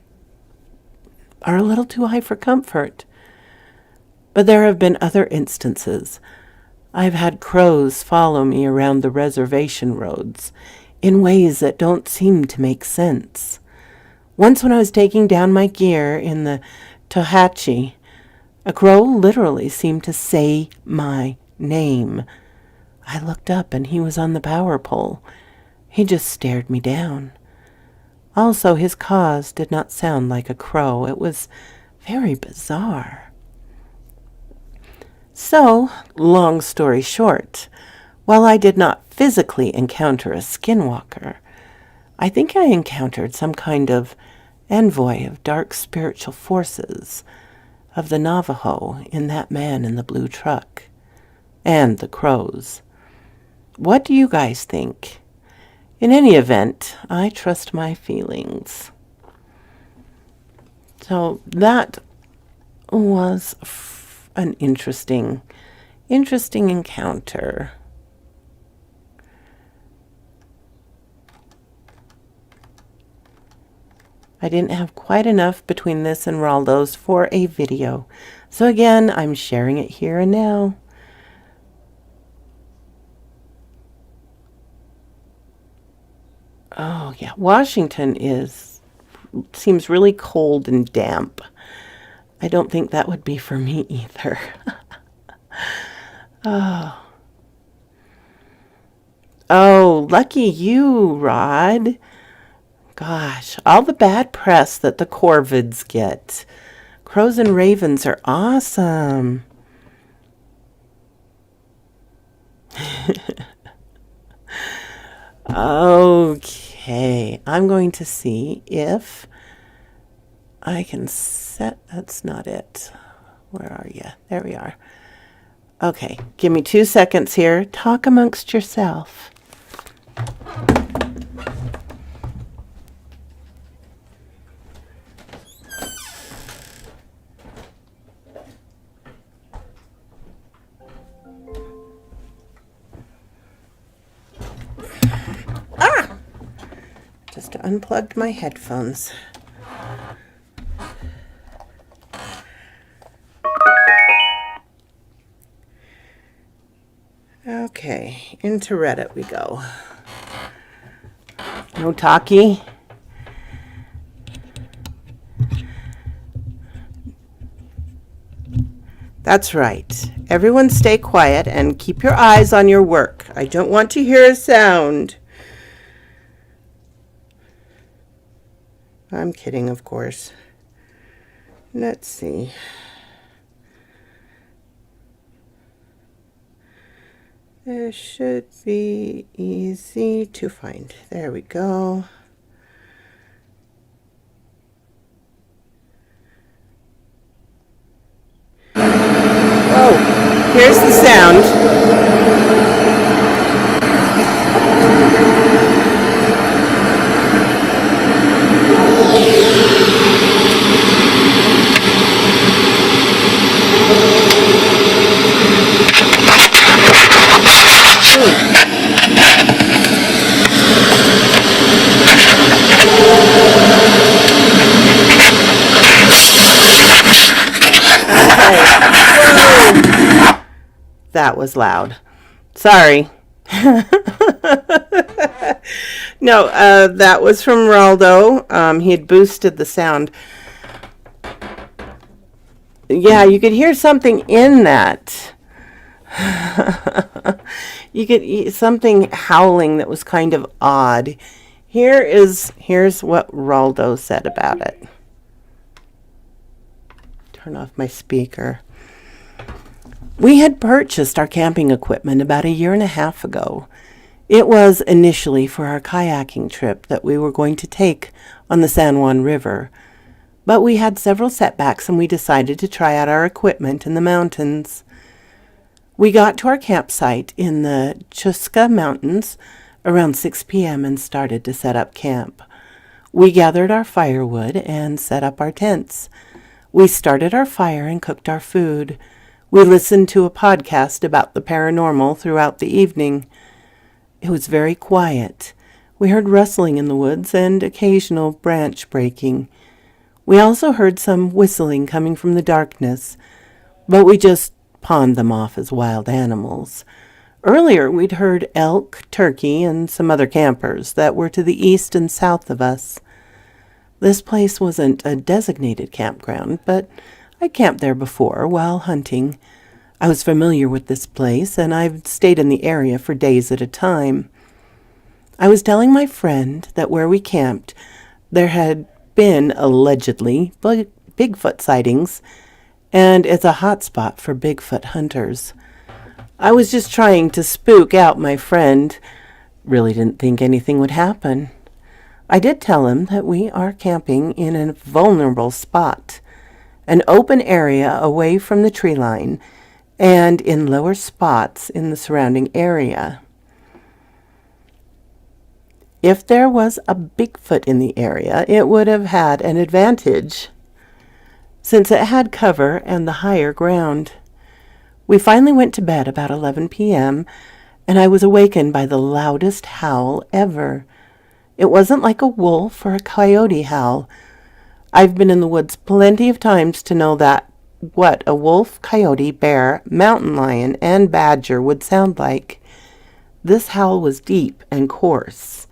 are a little too high for comfort. But there have been other instances. I've had crows follow me around the reservation roads in ways that don't seem to make sense. Once when I was taking down my gear in the Tohatchi, a crow literally seemed to say my name. I looked up and he was on the power pole. He just stared me down. Also, his caws did not sound like a crow. It was very bizarre. So, long story short, while I did not physically encounter a skinwalker, I think I encountered some kind of envoy of dark spiritual forces of the Navajo in that man in the blue truck. And the crows. What do you guys think? In any event, I trust my feelings. So that was an interesting encounter. I didn't have quite enough between this and Raldo's for a video. So again, I'm sharing it here and now. Oh yeah, Washington seems really cold and damp. I don't think that would be for me either. Oh, lucky you, Rod. Gosh, all the bad press that the corvids get. Crows and ravens are awesome. Okay, I'm going to see if I can set, that's not it. Where are you? There we are. Okay, give me 2 seconds here. Talk amongst yourself. Just unplugged my headphones. Okay, into Reddit we go. No talkie. That's right. Everyone stay quiet and keep your eyes on your work. I don't want to hear a sound. I'm kidding, of course. Let's see. It should be easy to find. There we go. Oh, here's the sound. That was loud. Sorry. No, that was from Raldo. He had boosted the sound. Yeah, you could hear something in that. You could something howling that was kind of odd. Here's what Raldo said about it. Turn off my speaker. We had purchased our camping equipment about a year and a half ago. It was initially for our kayaking trip that we were going to take on the San Juan River, but we had several setbacks and we decided to try out our equipment in the mountains. We got to our campsite in the Chusca Mountains around 6 p.m. and started to set up camp. We gathered our firewood and set up our tents. We started our fire and cooked our food. We listened to a podcast about the paranormal throughout the evening. It was very quiet. We heard rustling in the woods and occasional branch breaking. We also heard some whistling coming from the darkness, but we just pawned them off as wild animals. Earlier, we'd heard elk, turkey, and some other campers that were to the east and south of us. This place wasn't a designated campground, but I camped there before while hunting. I was familiar with this place, and I've stayed in the area for days at a time. I was telling my friend that where we camped, there had been allegedly Bigfoot sightings, and it's a hot spot for Bigfoot hunters. I was just trying to spook out my friend. Really didn't think anything would happen. I did tell him that we are camping in a vulnerable spot, an open area away from the tree line, and in lower spots in the surrounding area. If there was a Bigfoot in the area, it would have had an advantage, since it had cover and the higher ground. We finally went to bed about 11 p.m., and I was awakened by the loudest howl ever. It wasn't like a wolf or a coyote howl. I've been in the woods plenty of times to know that what a wolf, coyote, bear, mountain lion, and badger would sound like. This howl was deep and coarse.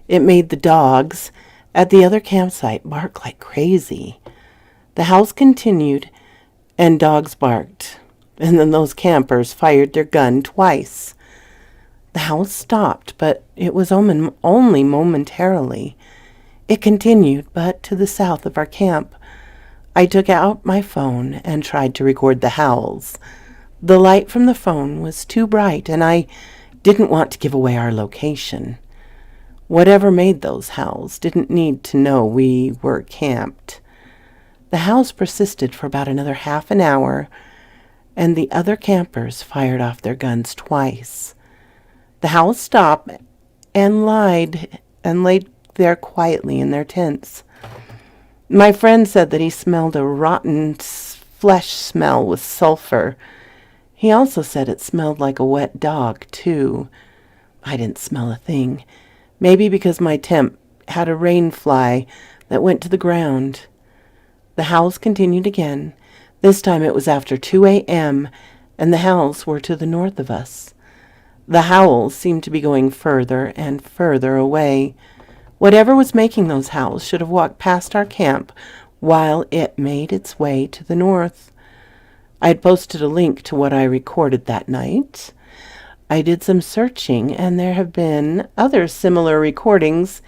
It made the dogs at the other campsite bark like crazy. The howls continued, and dogs barked, and then those campers fired their gun twice. The howls stopped, but it was only momentarily. It continued, but to the south of our camp. I took out my phone and tried to record the howls. The light from the phone was too bright, and I didn't want to give away our location. Whatever made those howls didn't need to know we were camped. The howls persisted for about another half an hour, and the other campers fired off their guns twice. The howls stopped and laid there quietly in their tents. My friend said that he smelled a rotten flesh smell with sulfur. He also said it smelled like a wet dog, too. I didn't smell a thing. Maybe because my tent had a rain fly that went to the ground. The howls continued again. This time it was after 2 a.m., and the howls were to the north of us. The howls seemed to be going further and further away. Whatever was making those howls should have walked past our camp while it made its way to the north. I had posted a link to what I recorded that night. I did some searching, and there have been other similar recordings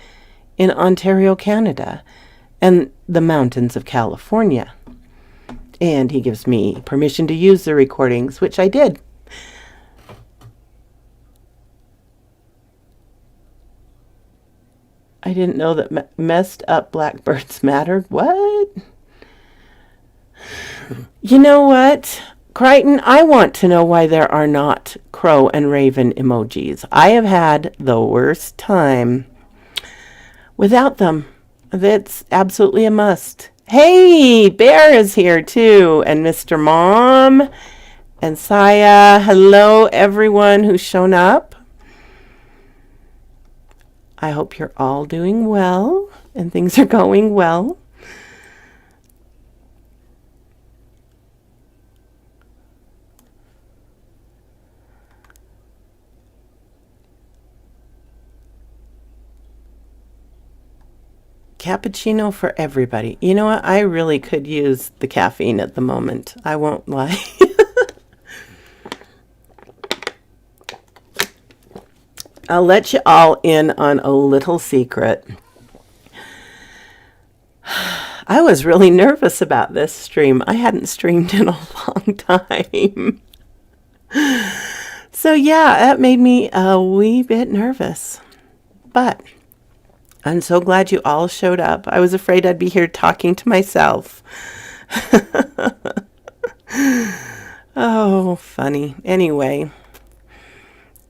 in Ontario, Canada, and the mountains of California. And he gives me permission to use the recordings, which I did. I didn't know that messed up blackbirds mattered. What? You know what, Crichton? I want to know why there are not crow and raven emojis. I have had the worst time without them. That's absolutely a must. Hey, Bear is here too, and Mr. Mom and Saya. Hello, everyone who's shown up. I hope you're all doing well and things are going well. Cappuccino for everybody. You know what? I really could use the caffeine at the moment. I won't lie. I'll let you all in on a little secret. I was really nervous about this stream. I hadn't streamed in a long time. So yeah, that made me a wee bit nervous. But I'm so glad you all showed up. I was afraid I'd be here talking to myself. Oh, funny. Anyway,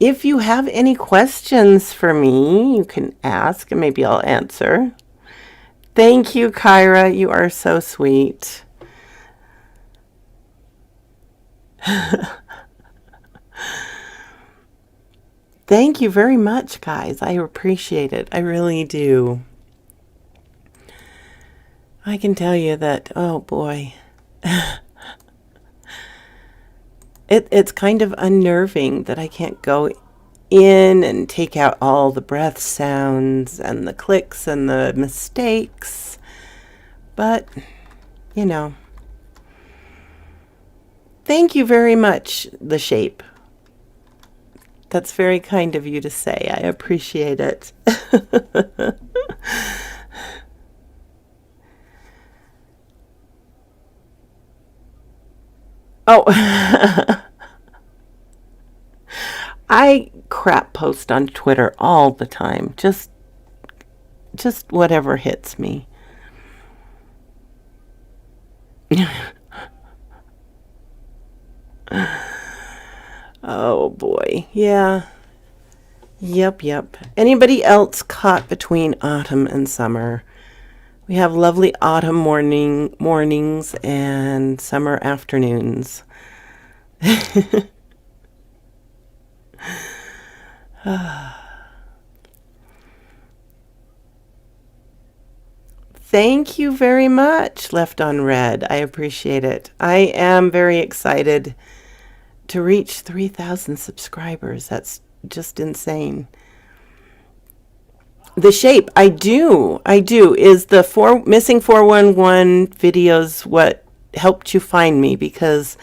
if you have any questions for me, you can ask and maybe I'll answer. Thank you, Kyra. You are so sweet. Thank you very much, guys. I appreciate it. I really do. I can tell you that, oh boy. It's kind of unnerving that I can't go in and take out all the breath sounds and the clicks and the mistakes. But, you know. Thank you very much, The Shape. That's very kind of you to say. I appreciate it. Oh, I crap post on Twitter all the time. Just whatever hits me. Oh boy. Yeah. Yep. Anybody else caught between autumn and summer? We have lovely autumn mornings and summer afternoons. Thank you very much, Left on Red. I appreciate it. I am very excited to reach 3,000 subscribers. That's just insane. The Shape, I do. Is the missing 411 videos what helped you find me? Because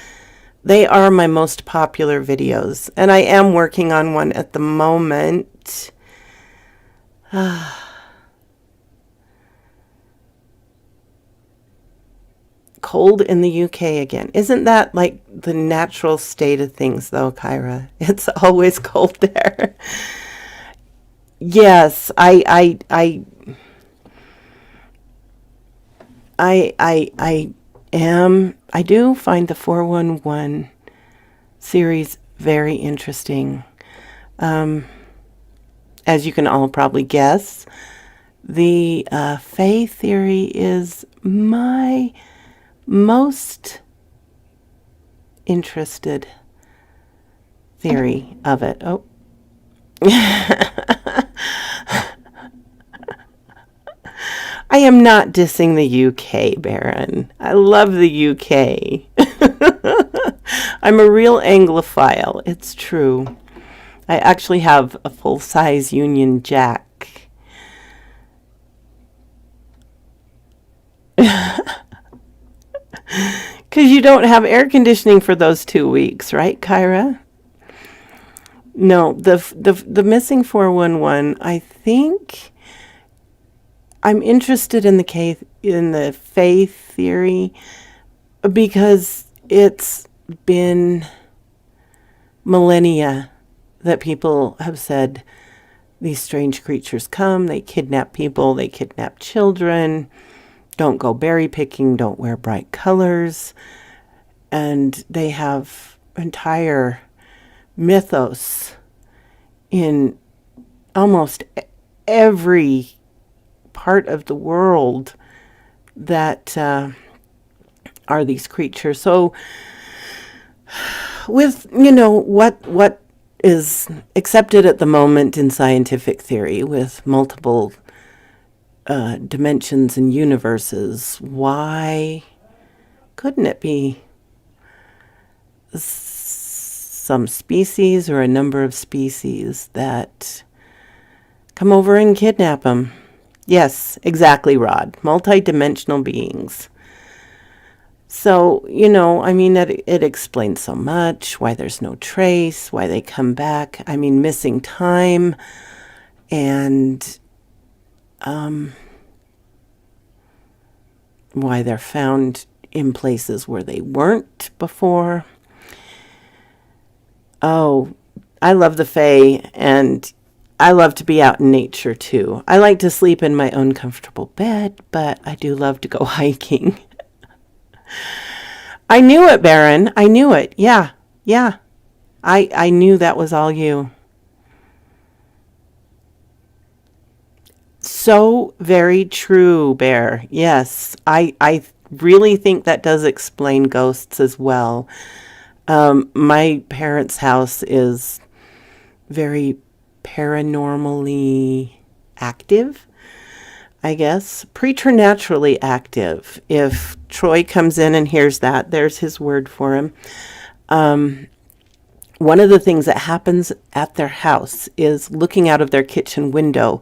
they are my most popular videos. And I am working on one at the moment. Cold in the UK again. Isn't that like the natural state of things, though, Kyra? It's always cold there. Yes, I am. I do find the 411 series very interesting. As you can all probably guess, the Fae theory is my most interested theory of it. Oh. I am not dissing the UK, Baron. I love the UK. I'm a real Anglophile. It's true. I actually have a full-size Union Jack. Because you don't have air conditioning for those 2 weeks, right, Kyra? No, the missing 411, I think I'm interested in the faith theory because it's been millennia that people have said these strange creatures come, they kidnap people, they kidnap children, don't go berry picking, don't wear bright colors, and they have entire mythos in almost every part of the world that are these creatures. So with, what is accepted at the moment in scientific theory with multiple dimensions and universes, why couldn't it be some species or a number of species that come over and kidnap them? Yes, exactly, Rod. Multi-dimensional beings. So, I mean, it explains so much, why there's no trace, why they come back. I mean, missing time and why they're found in places where they weren't before. Oh, I love the Fae, and I love to be out in nature too. I like to sleep in my own comfortable bed, but I do love to go hiking. I knew it, Baron. I knew it. Yeah, yeah. I knew that was all you. So very true, Bear. Yes, I really think that does explain ghosts as well. My parents' house is very paranormally active, I guess. Preternaturally active. If Troy comes in and hears that, there's his word for him. One of the things that happens at their house is looking out of their kitchen window,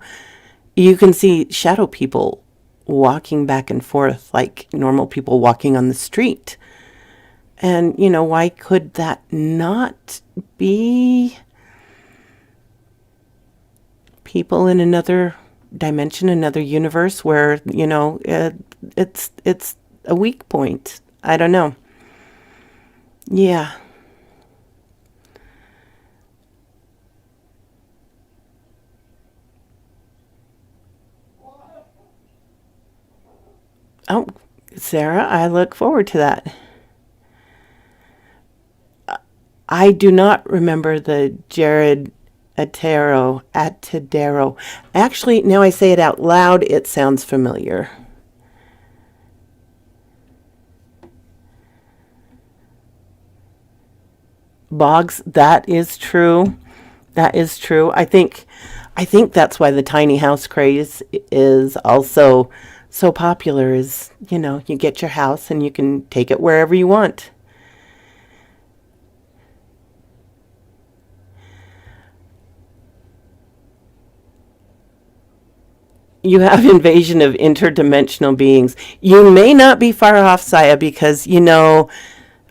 you can see shadow people walking back and forth like normal people walking on the street. And, why could that not be people in another dimension, another universe where, it's a weak point? I don't know. Yeah. Oh, Sarah, I look forward to that. I do not remember the Jared Atedero. Actually, now I say it out loud, it sounds familiar. Boggs, that is true. That is true. I think that's why the tiny house craze is also so popular is, you get your house and you can take it wherever you want. You have invasion of interdimensional beings. You may not be far off, Saya, because the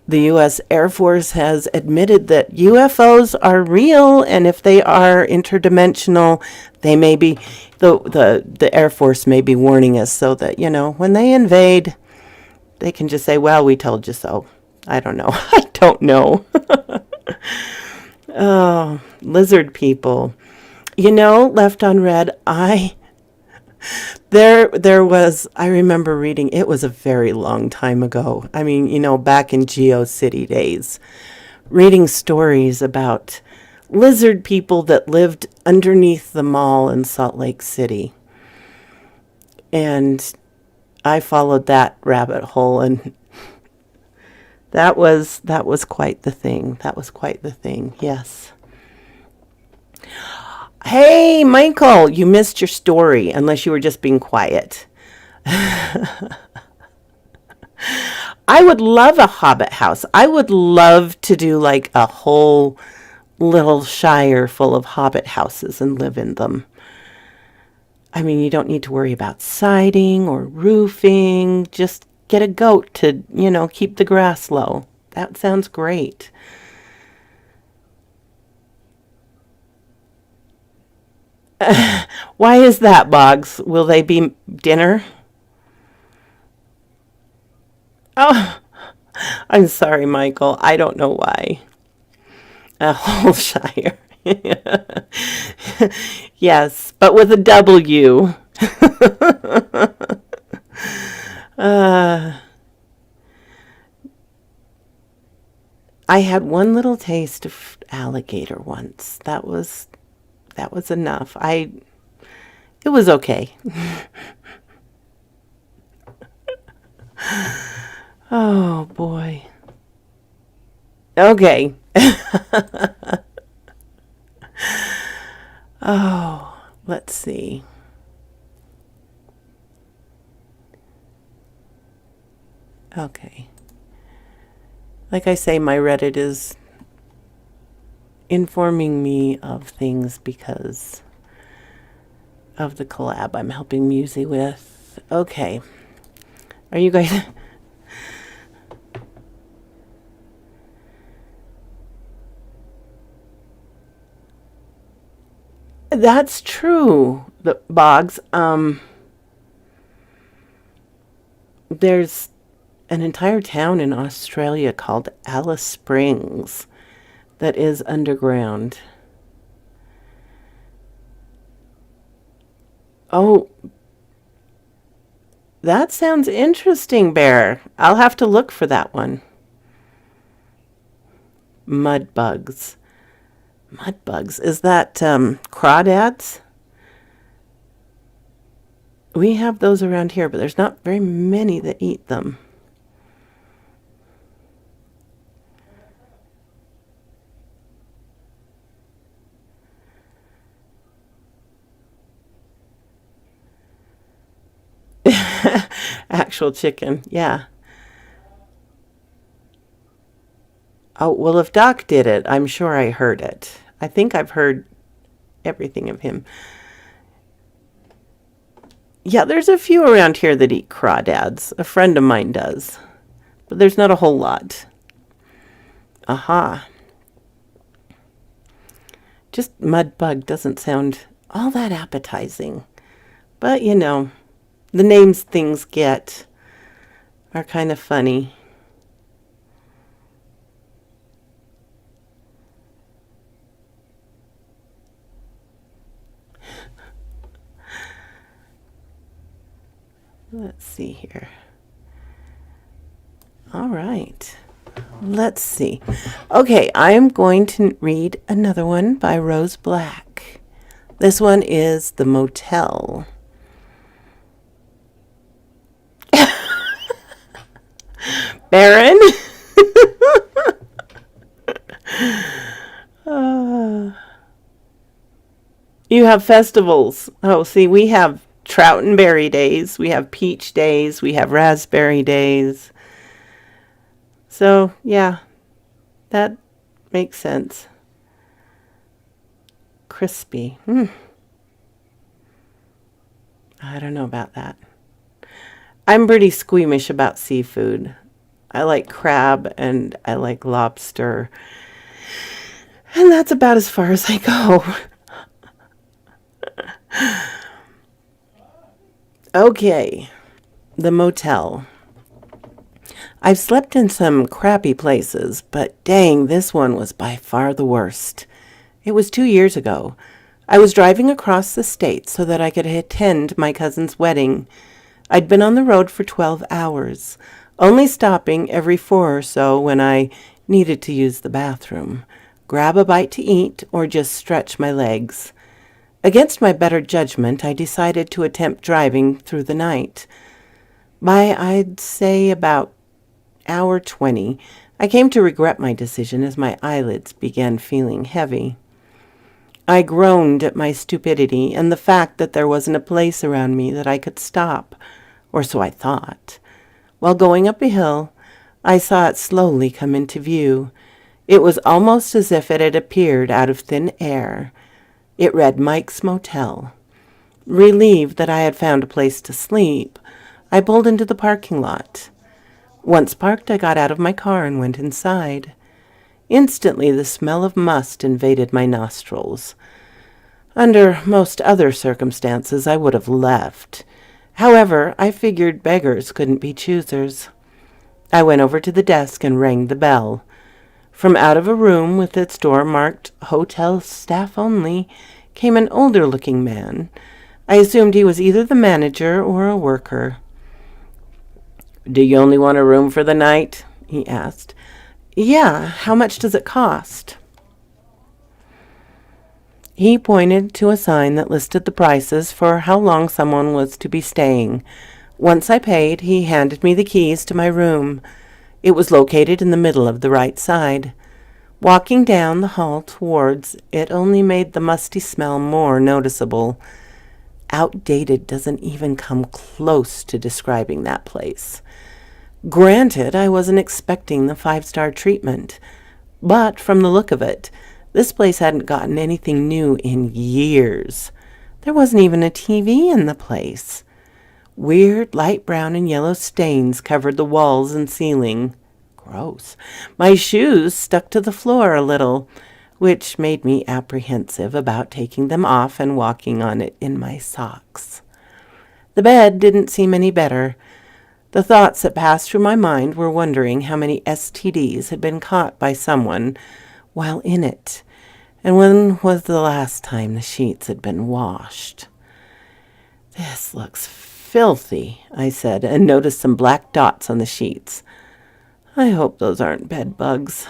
U.S. Air Force has admitted that UFOs are real, and if they are interdimensional, they may be the Air Force may be warning us so that when they invade, they can just say, "Well, we told you so." I don't know. I don't know. Oh, lizard people. Left on red. There was, I remember reading, it was a very long time ago. I mean, back in GeoCity days, reading stories about lizard people that lived underneath the mall in Salt Lake City. And I followed that rabbit hole, and that was quite the thing. That was quite the thing. Yes. Hey, Michael, you missed your story unless you were just being quiet. I would love a hobbit house. I would love to do like a whole little shire full of hobbit houses and live in them. I mean, you don't need to worry about siding or roofing. Just get a goat to, keep the grass low. That sounds great. Why is that, Boggs? Will they be dinner? Oh, I'm sorry, Michael. I don't know why. A whole shire. Yes, but with a W. uh, I had one little taste of alligator once. That was enough. It was okay. Oh boy. Okay. Oh, let's see. Okay. Like I say, my Reddit is informing me of things because of the collab I'm helping Musi with. Okay. Are you guys That's true, the Boggs. There's an entire town in Australia called Alice Springs that is underground. Oh, that sounds interesting, Bear. I'll have to look for that one. Mud bugs. Mud bugs. Is that crawdads? We have those around here, but there's not very many that eat them. Actual chicken, yeah. Oh, well, if Doc did it, I'm sure I heard it. I think I've heard everything of him. Yeah, there's a few around here that eat crawdads. A friend of mine does. But there's not a whole lot. Aha. Just mud bug doesn't sound all that appetizing. But, the names things get are kind of funny. Let's see here. All right. Let's see. Okay, I'm going to read another one by Rose Black. This one is The Motel. Baron? You have festivals. Oh, see, we have trout and berry days. We have peach days. We have raspberry days. So, yeah, that makes sense. Crispy. I don't know about that. I'm pretty squeamish about seafood. I like crab and I like lobster. And that's about as far as I go. Okay, The Motel. I've slept in some crappy places, but dang, this one was by far the worst. It was 2 years ago. I was driving across the state so that I could attend my cousin's wedding. I'd been on the road for 12 hours, only stopping every 4 or so when I needed to use the bathroom, grab a bite to eat, or just stretch my legs. Against my better judgment, I decided to attempt driving through the night. By, I'd say, about hour 20, I came to regret my decision as my eyelids began feeling heavy. I groaned at my stupidity and the fact that there wasn't a place around me that I could stop, or so I thought. While going up a hill, I saw it slowly come into view. It was almost as if it had appeared out of thin air. It read Mike's Motel. Relieved that I had found a place to sleep, I pulled into the parking lot. Once parked, I got out of my car and went inside. Instantly, the smell of must invaded my nostrils. Under most other circumstances, I would have left. However, I figured beggars couldn't be choosers. I went over to the desk and rang the bell. From out of a room with its door marked Hotel Staff Only came an older-looking man. I assumed he was either the manager or a worker. "Do you only want a room for the night?" he asked. "Yeah, how much does it cost?" He pointed to a sign that listed the prices for how long someone was to be staying. Once I paid, he handed me the keys to my room. It was located in the middle of the right side. Walking down the hall towards it only made the musty smell more noticeable. Outdated doesn't even come close to describing that place. Granted, I wasn't expecting the 5-star treatment, but from the look of it, this place hadn't gotten anything new in years. There wasn't even a TV in the place. Weird light brown and yellow stains covered the walls and ceiling. Gross. My shoes stuck to the floor a little. which made me apprehensive about taking them off and walking on it in my socks. The bed didn't seem any better. The thoughts that passed through my mind were wondering how many STDs had been caught by someone while in it, and when was the last time the sheets had been washed. "This looks filthy," I said, and noticed some black dots on the sheets. "I hope those aren't bed bugs."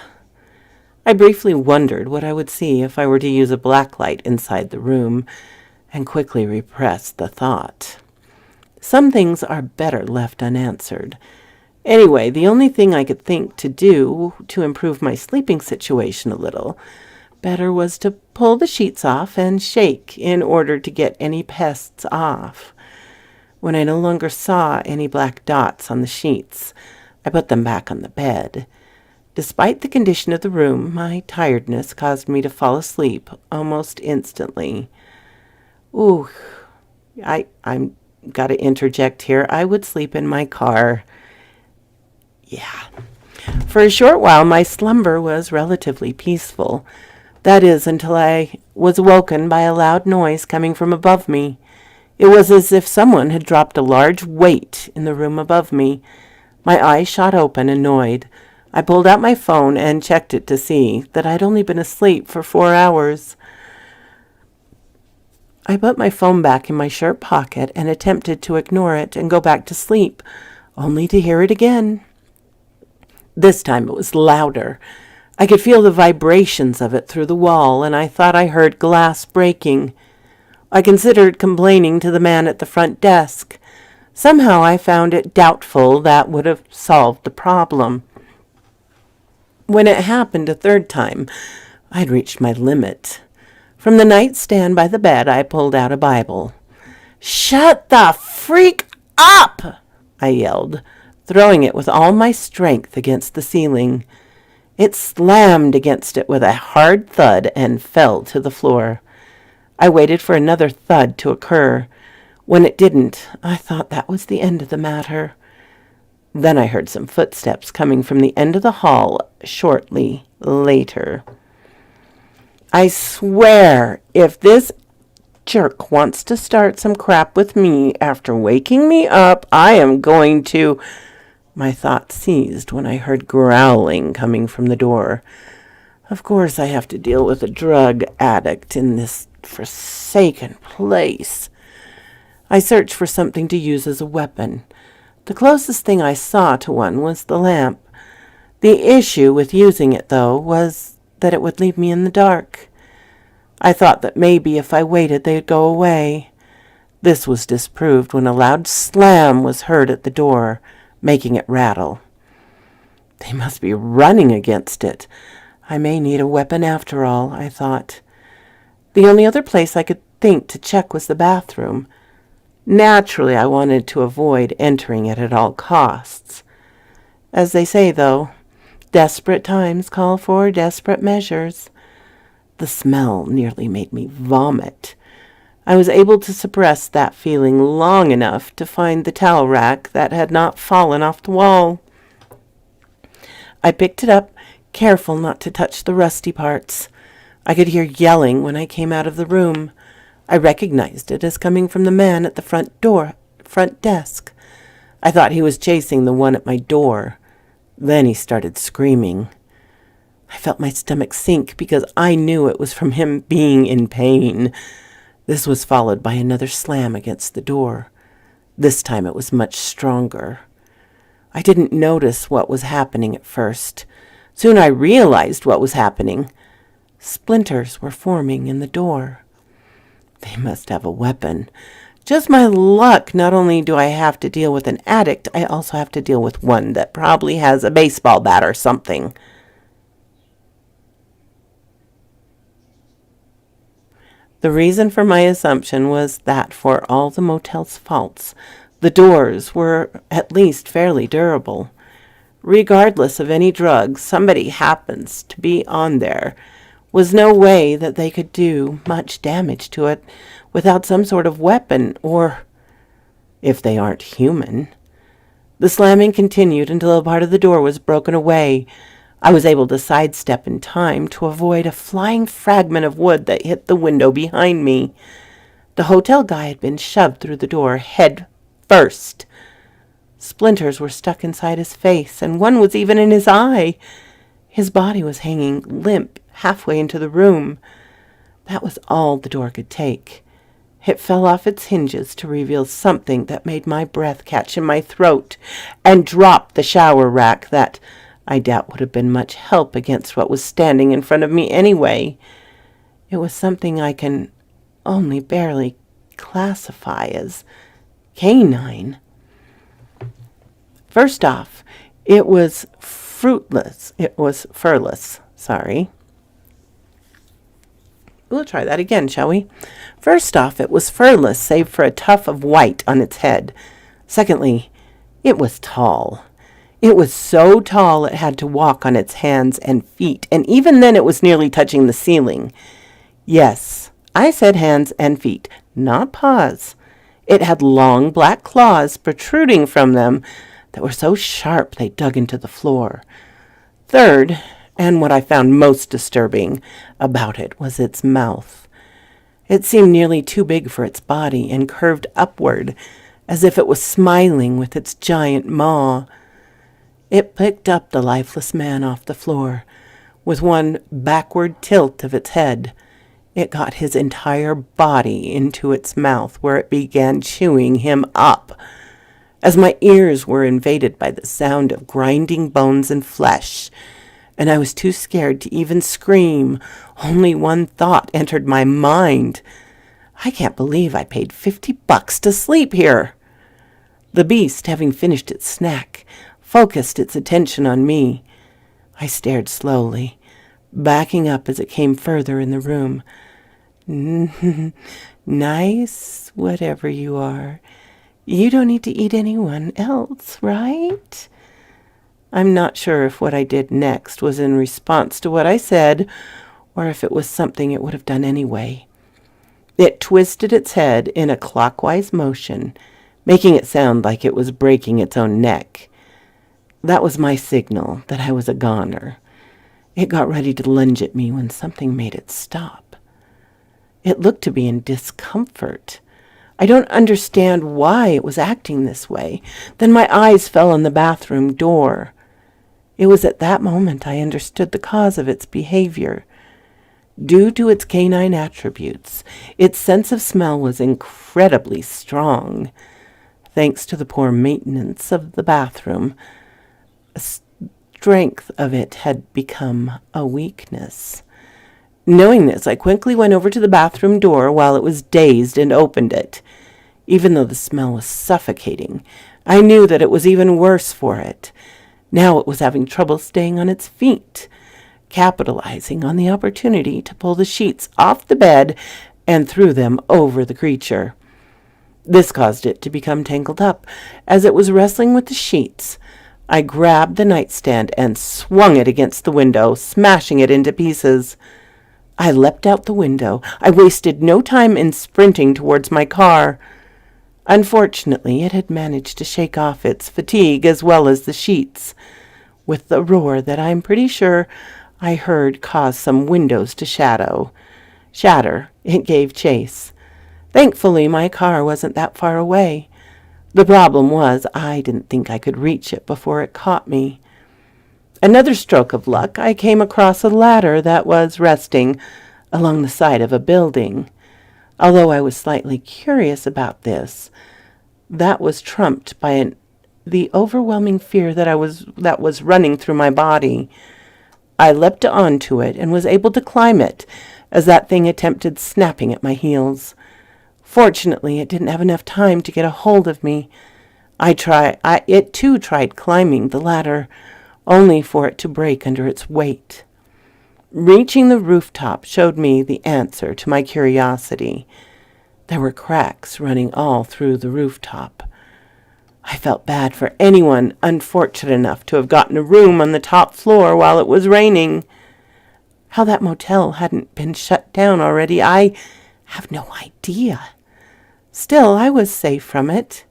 I briefly wondered what I would see if I were to use a blacklight inside the room, and quickly repressed the thought. Some things are better left unanswered. Anyway, the only thing I could think to do to improve my sleeping situation a little better was to pull the sheets off and shake in order to get any pests off. When I no longer saw any black dots on the sheets, I put them back on the bed. Despite the condition of the room, my tiredness caused me to fall asleep almost instantly. Ooh, I'm got to interject here. I would sleep in my car. Yeah. For a short while, my slumber was relatively peaceful. That is, until I was woken by a loud noise coming from above me. It was as if someone had dropped a large weight in the room above me. My eyes shot open, annoyed. I pulled out my phone and checked it to see that I'd only been asleep for 4 hours. I put my phone back in my shirt pocket and attempted to ignore it and go back to sleep, only to hear it again. This time it was louder. I could feel the vibrations of it through the wall, and I thought I heard glass breaking. I considered complaining to the man at the front desk. Somehow I found it doubtful that would have solved the problem. When it happened a third time, I'd reached my limit. From the nightstand by the bed, I pulled out a Bible. "Shut the freak up!" I yelled, throwing it with all my strength against the ceiling. It slammed against it with a hard thud and fell to the floor. I waited for another thud to occur. When it didn't, I thought that was the end of the matter. Then I heard some footsteps coming from the end of the hall shortly later. I swear, if this jerk wants to start some crap with me after waking me up, I am going to... My thought ceased when I heard growling coming from the door. Of course I have to deal with a drug addict in this forsaken place. I searched for something to use as a weapon. The closest thing I saw to one was the lamp. The issue with using it, though, was that it would leave me in the dark. I thought that maybe if I waited they'd go away. This was disproved when a loud slam was heard at the door, making it rattle. They must be running against it. I may need a weapon after all, I thought. The only other place I could think to check was the bathroom. Naturally, I wanted to avoid entering it at all costs. As they say, though, desperate times call for desperate measures. The smell nearly made me vomit. I was able to suppress that feeling long enough to find the towel rack that had not fallen off the wall. I picked it up, careful not to touch the rusty parts. I could hear yelling when I came out of the room. I recognized it as coming from the man at the front desk. I thought he was chasing the one at my door. Then he started screaming. I felt my stomach sink because I knew it was from him being in pain. This was followed by another slam against the door. This time it was much stronger. I didn't notice what was happening at first. Soon I realized what was happening. Splinters were forming in the door. They must have a weapon. Just my luck, not only do I have to deal with an addict, I also have to deal with one that probably has a baseball bat or something. The reason for my assumption was that for all the motel's faults, the doors were at least fairly durable. Regardless of any drug somebody happens to be on there, was no way that they could do much damage to it without some sort of weapon, or if they aren't human. The slamming continued until a part of the door was broken away. I was able to sidestep in time to avoid a flying fragment of wood that hit the window behind me. The hotel guy had been shoved through the door head first. Splinters were stuck inside his face, and one was even in his eye. His body was hanging limp halfway into the room. That was all the door could take. It fell off its hinges to reveal something that made my breath catch in my throat and drop the shower rack that I doubt would have been much help against what was standing in front of me anyway. It was something I can only barely classify as canine. First off, it was furless. We'll try that again, shall we? First off, it was furless, save for a tuft of white on its head. Secondly, it was tall. It was so tall it had to walk on its hands and feet, and even then it was nearly touching the ceiling. Yes, I said hands and feet, not paws. It had long black claws protruding from them that were so sharp they dug into the floor. Third, and what I found most disturbing about it, was its mouth. It seemed nearly too big for its body and curved upward, as if it was smiling with its giant maw. It picked up the lifeless man off the floor. With one backward tilt of its head, it got his entire body into its mouth, where it began chewing him up. As my ears were invaded by the sound of grinding bones and flesh, and I was too scared to even scream, only one thought entered my mind. I can't believe I paid $50 to sleep here. The beast, having finished its snack, focused its attention on me. I stared slowly, backing up as it came further in the room. Nice, whatever you are. You don't need to eat anyone else, right? I'm not sure if what I did next was in response to what I said, or if it was something it would have done anyway. It twisted its head in a clockwise motion, making it sound like it was breaking its own neck. That was my signal that I was a goner. It got ready to lunge at me when something made it stop. It looked to be in discomfort. I don't understand why it was acting this way. Then my eyes fell on the bathroom door. It was at that moment I understood the cause of its behavior. Due to its canine attributes, its sense of smell was incredibly strong. Thanks to the poor maintenance of the bathroom, the strength of it had become a weakness. Knowing this, I quickly went over to the bathroom door while it was dazed and opened it. Even though the smell was suffocating, I knew that it was even worse for it. Now it was having trouble staying on its feet, capitalizing on the opportunity to pull the sheets off the bed and threw them over the creature. This caused it to become tangled up. As it was wrestling with the sheets, I grabbed the nightstand and swung it against the window, smashing it into pieces. I leapt out the window. I wasted no time in sprinting towards my car. Unfortunately, it had managed to shake off its fatigue as well as the sheets, with the roar that I'm pretty sure I heard caused some windows to shatter. It gave chase. Thankfully, my car wasn't that far away. The problem was I didn't think I could reach it before it caught me. Another stroke of luck, I came across a ladder that was resting along the side of a building. Although I was slightly curious about this, that was trumped by the overwhelming fear that was running through my body. I leapt onto it and was able to climb it as that thing attempted snapping at my heels. Fortunately, it didn't have enough time to get a hold of me. It too tried climbing the ladder, only for it to break under its weight. Reaching the rooftop showed me the answer to my curiosity. There were cracks running all through the rooftop. I felt bad for anyone unfortunate enough to have gotten a room on the top floor while it was raining. How that motel hadn't been shut down already, I have no idea. Still, I was safe from it.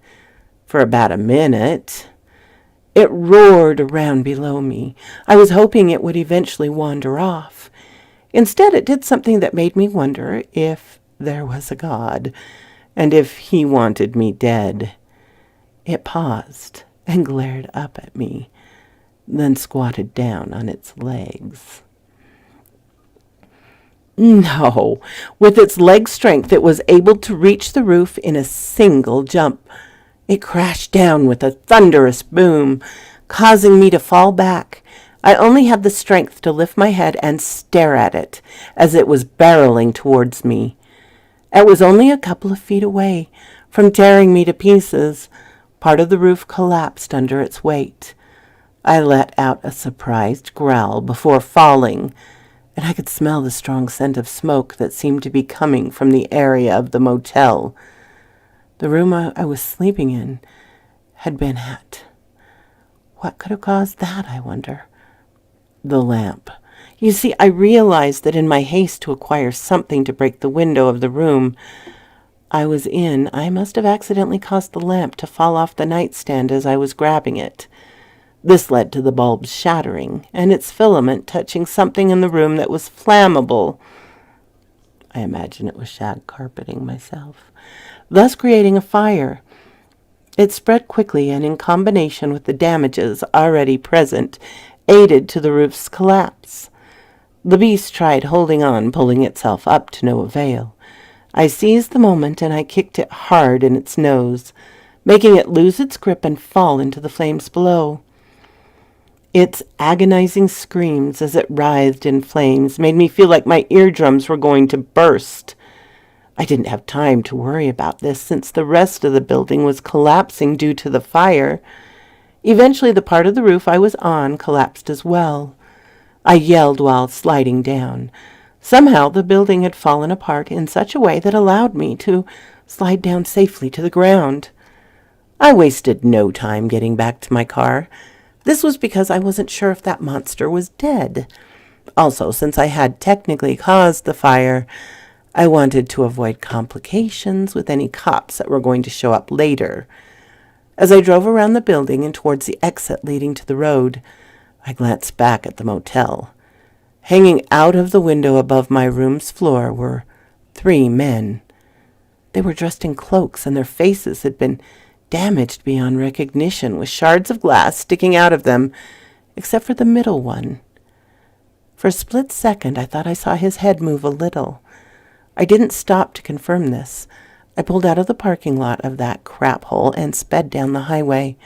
For about a minute. It roared around below me. I was hoping it would eventually wander off. Instead, it did something that made me wonder if there was a God, and if he wanted me dead. It paused and glared up at me, then squatted down on its legs. No, with its leg strength, it was able to reach the roof in a single jump. It crashed down with a thunderous boom, causing me to fall back. I only had the strength to lift my head and stare at it as it was barreling towards me. It was only a couple of feet away from tearing me to pieces. Part of the roof collapsed under its weight. I let out a surprised growl before falling, and I could smell the strong scent of smoke that seemed to be coming from the area of the motel. The room I was sleeping in had been at. What could have caused that, I wonder? The lamp. You see, I realized that in my haste to acquire something to break the window of the room I was in, I must have accidentally caused the lamp to fall off the nightstand as I was grabbing it. This led to the bulb's shattering, and its filament touching something in the room that was flammable. I imagine it was shag carpeting myself, thus creating a fire. It spread quickly, and in combination with the damages already present, aided to the roof's collapse. The beast tried holding on, pulling itself up to no avail. I seized the moment, and I kicked it hard in its nose, making it lose its grip and fall into the flames below. Its agonizing screams as it writhed in flames made me feel like my eardrums were going to burst. I didn't have time to worry about this since the rest of the building was collapsing due to the fire. Eventually, the part of the roof I was on collapsed as well. I yelled while sliding down. Somehow, the building had fallen apart in such a way that allowed me to slide down safely to the ground. I wasted no time getting back to my car. This was because I wasn't sure if that monster was dead. Also, since I had technically caused the fire, I wanted to avoid complications with any cops that were going to show up later. As I drove around the building and towards the exit leading to the road, I glanced back at the motel. Hanging out of the window above my room's floor were 3 men. They were dressed in cloaks, and their faces had been damaged beyond recognition, with shards of glass sticking out of them, except for the middle one. For a split second, I thought I saw his head move a little. I didn't stop to confirm this. I pulled out of the parking lot of that crap hole and sped down the highway.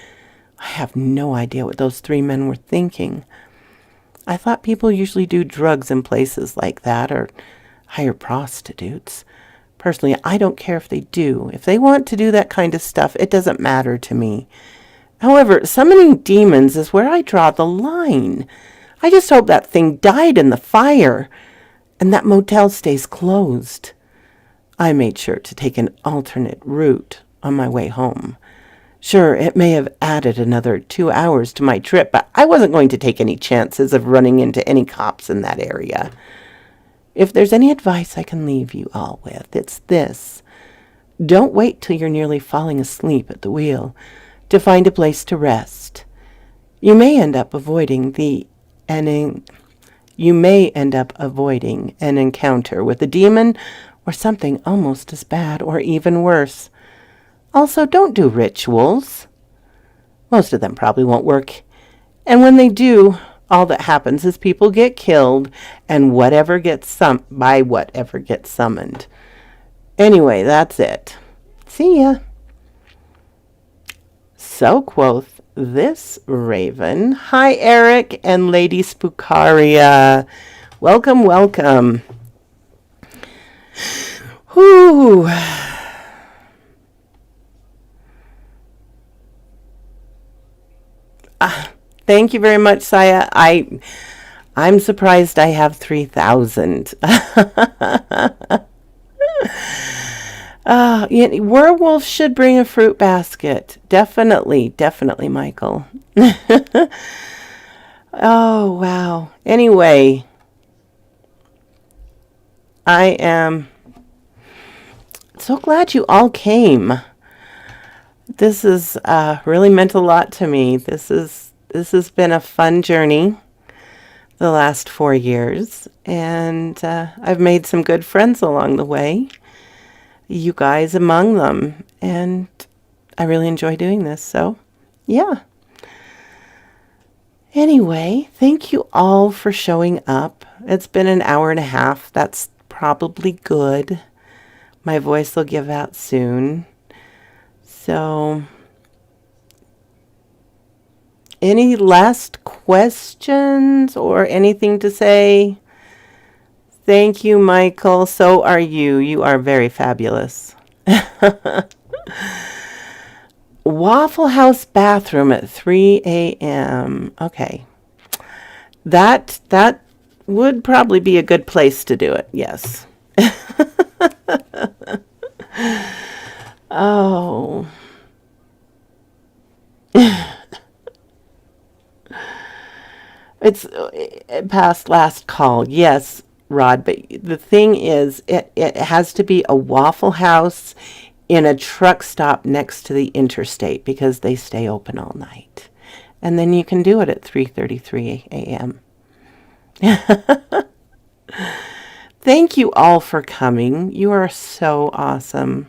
I have no idea what those 3 men were thinking. I thought people usually do drugs in places like that or hire prostitutes. Personally, I don't care if they do. If they want to do that kind of stuff, it doesn't matter to me. However, summoning demons is where I draw the line. I just hope that thing died in the fire and that motel stays closed. I made sure to take an alternate route on my way home. Sure, it may have added another 2 hours to my trip, but I wasn't going to take any chances of running into any cops in that area. If there's any advice I can leave you all with, it's this. Don't wait till you're nearly falling asleep at the wheel to find a place to rest. You may end up avoiding an encounter with a demon or something almost as bad or even worse. Also, don't do rituals. Most of them probably won't work. And when they do, all that happens is people get killed and whatever gets summoned. Anyway, that's it. See ya. So quoth this raven. Hi, Eric and Lady Spookaria. Welcome, welcome. Whew. Thank you very much, Saya. I'm surprised I have 3,000. Werewolf should bring a fruit basket. Definitely, Michael. Oh, wow. Anyway, I am so glad you all came. This is really meant a lot to me. This has been a fun journey the last 4 years, and I've made some good friends along the way. You guys among them, and I really enjoy doing this. So, yeah. Anyway, thank you all for showing up. It's been an hour and a half. That's probably good. My voice will give out soon. So, any last questions or anything to say? Thank you, Michael. So are you. You are very fabulous. Waffle House bathroom at 3 a.m. Okay. That would probably be a good place to do it. Yes. Oh. It's past last call. Yes, Rod, but the thing is it has to be a Waffle House in a truck stop next to the interstate because they stay open all night. And then you can do it at 3:33 a.m. Thank you all for coming. You are so awesome.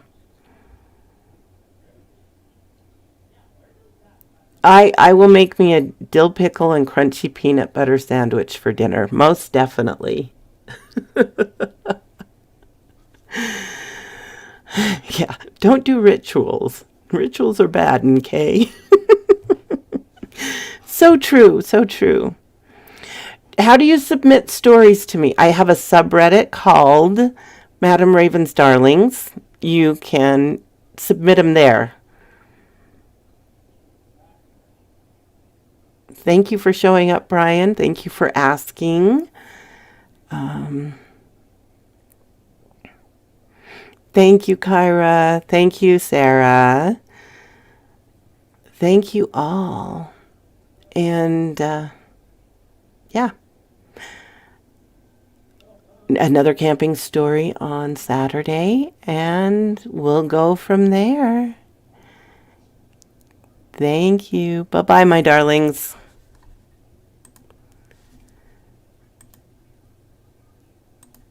I will make me a dill pickle and crunchy peanut butter sandwich for dinner, most definitely. Yeah, don't do rituals. Rituals are bad, okay? So true, so true. How do you submit stories to me? I have a subreddit called Madam Raven's Darlings. You can submit them there. Thank you for showing up, Brian. Thank you for asking. Thank you, Kyra. Thank you, Sarah. Thank you all. And yeah, another camping story on Saturday, and we'll go from there. Thank you. Bye bye, my darlings.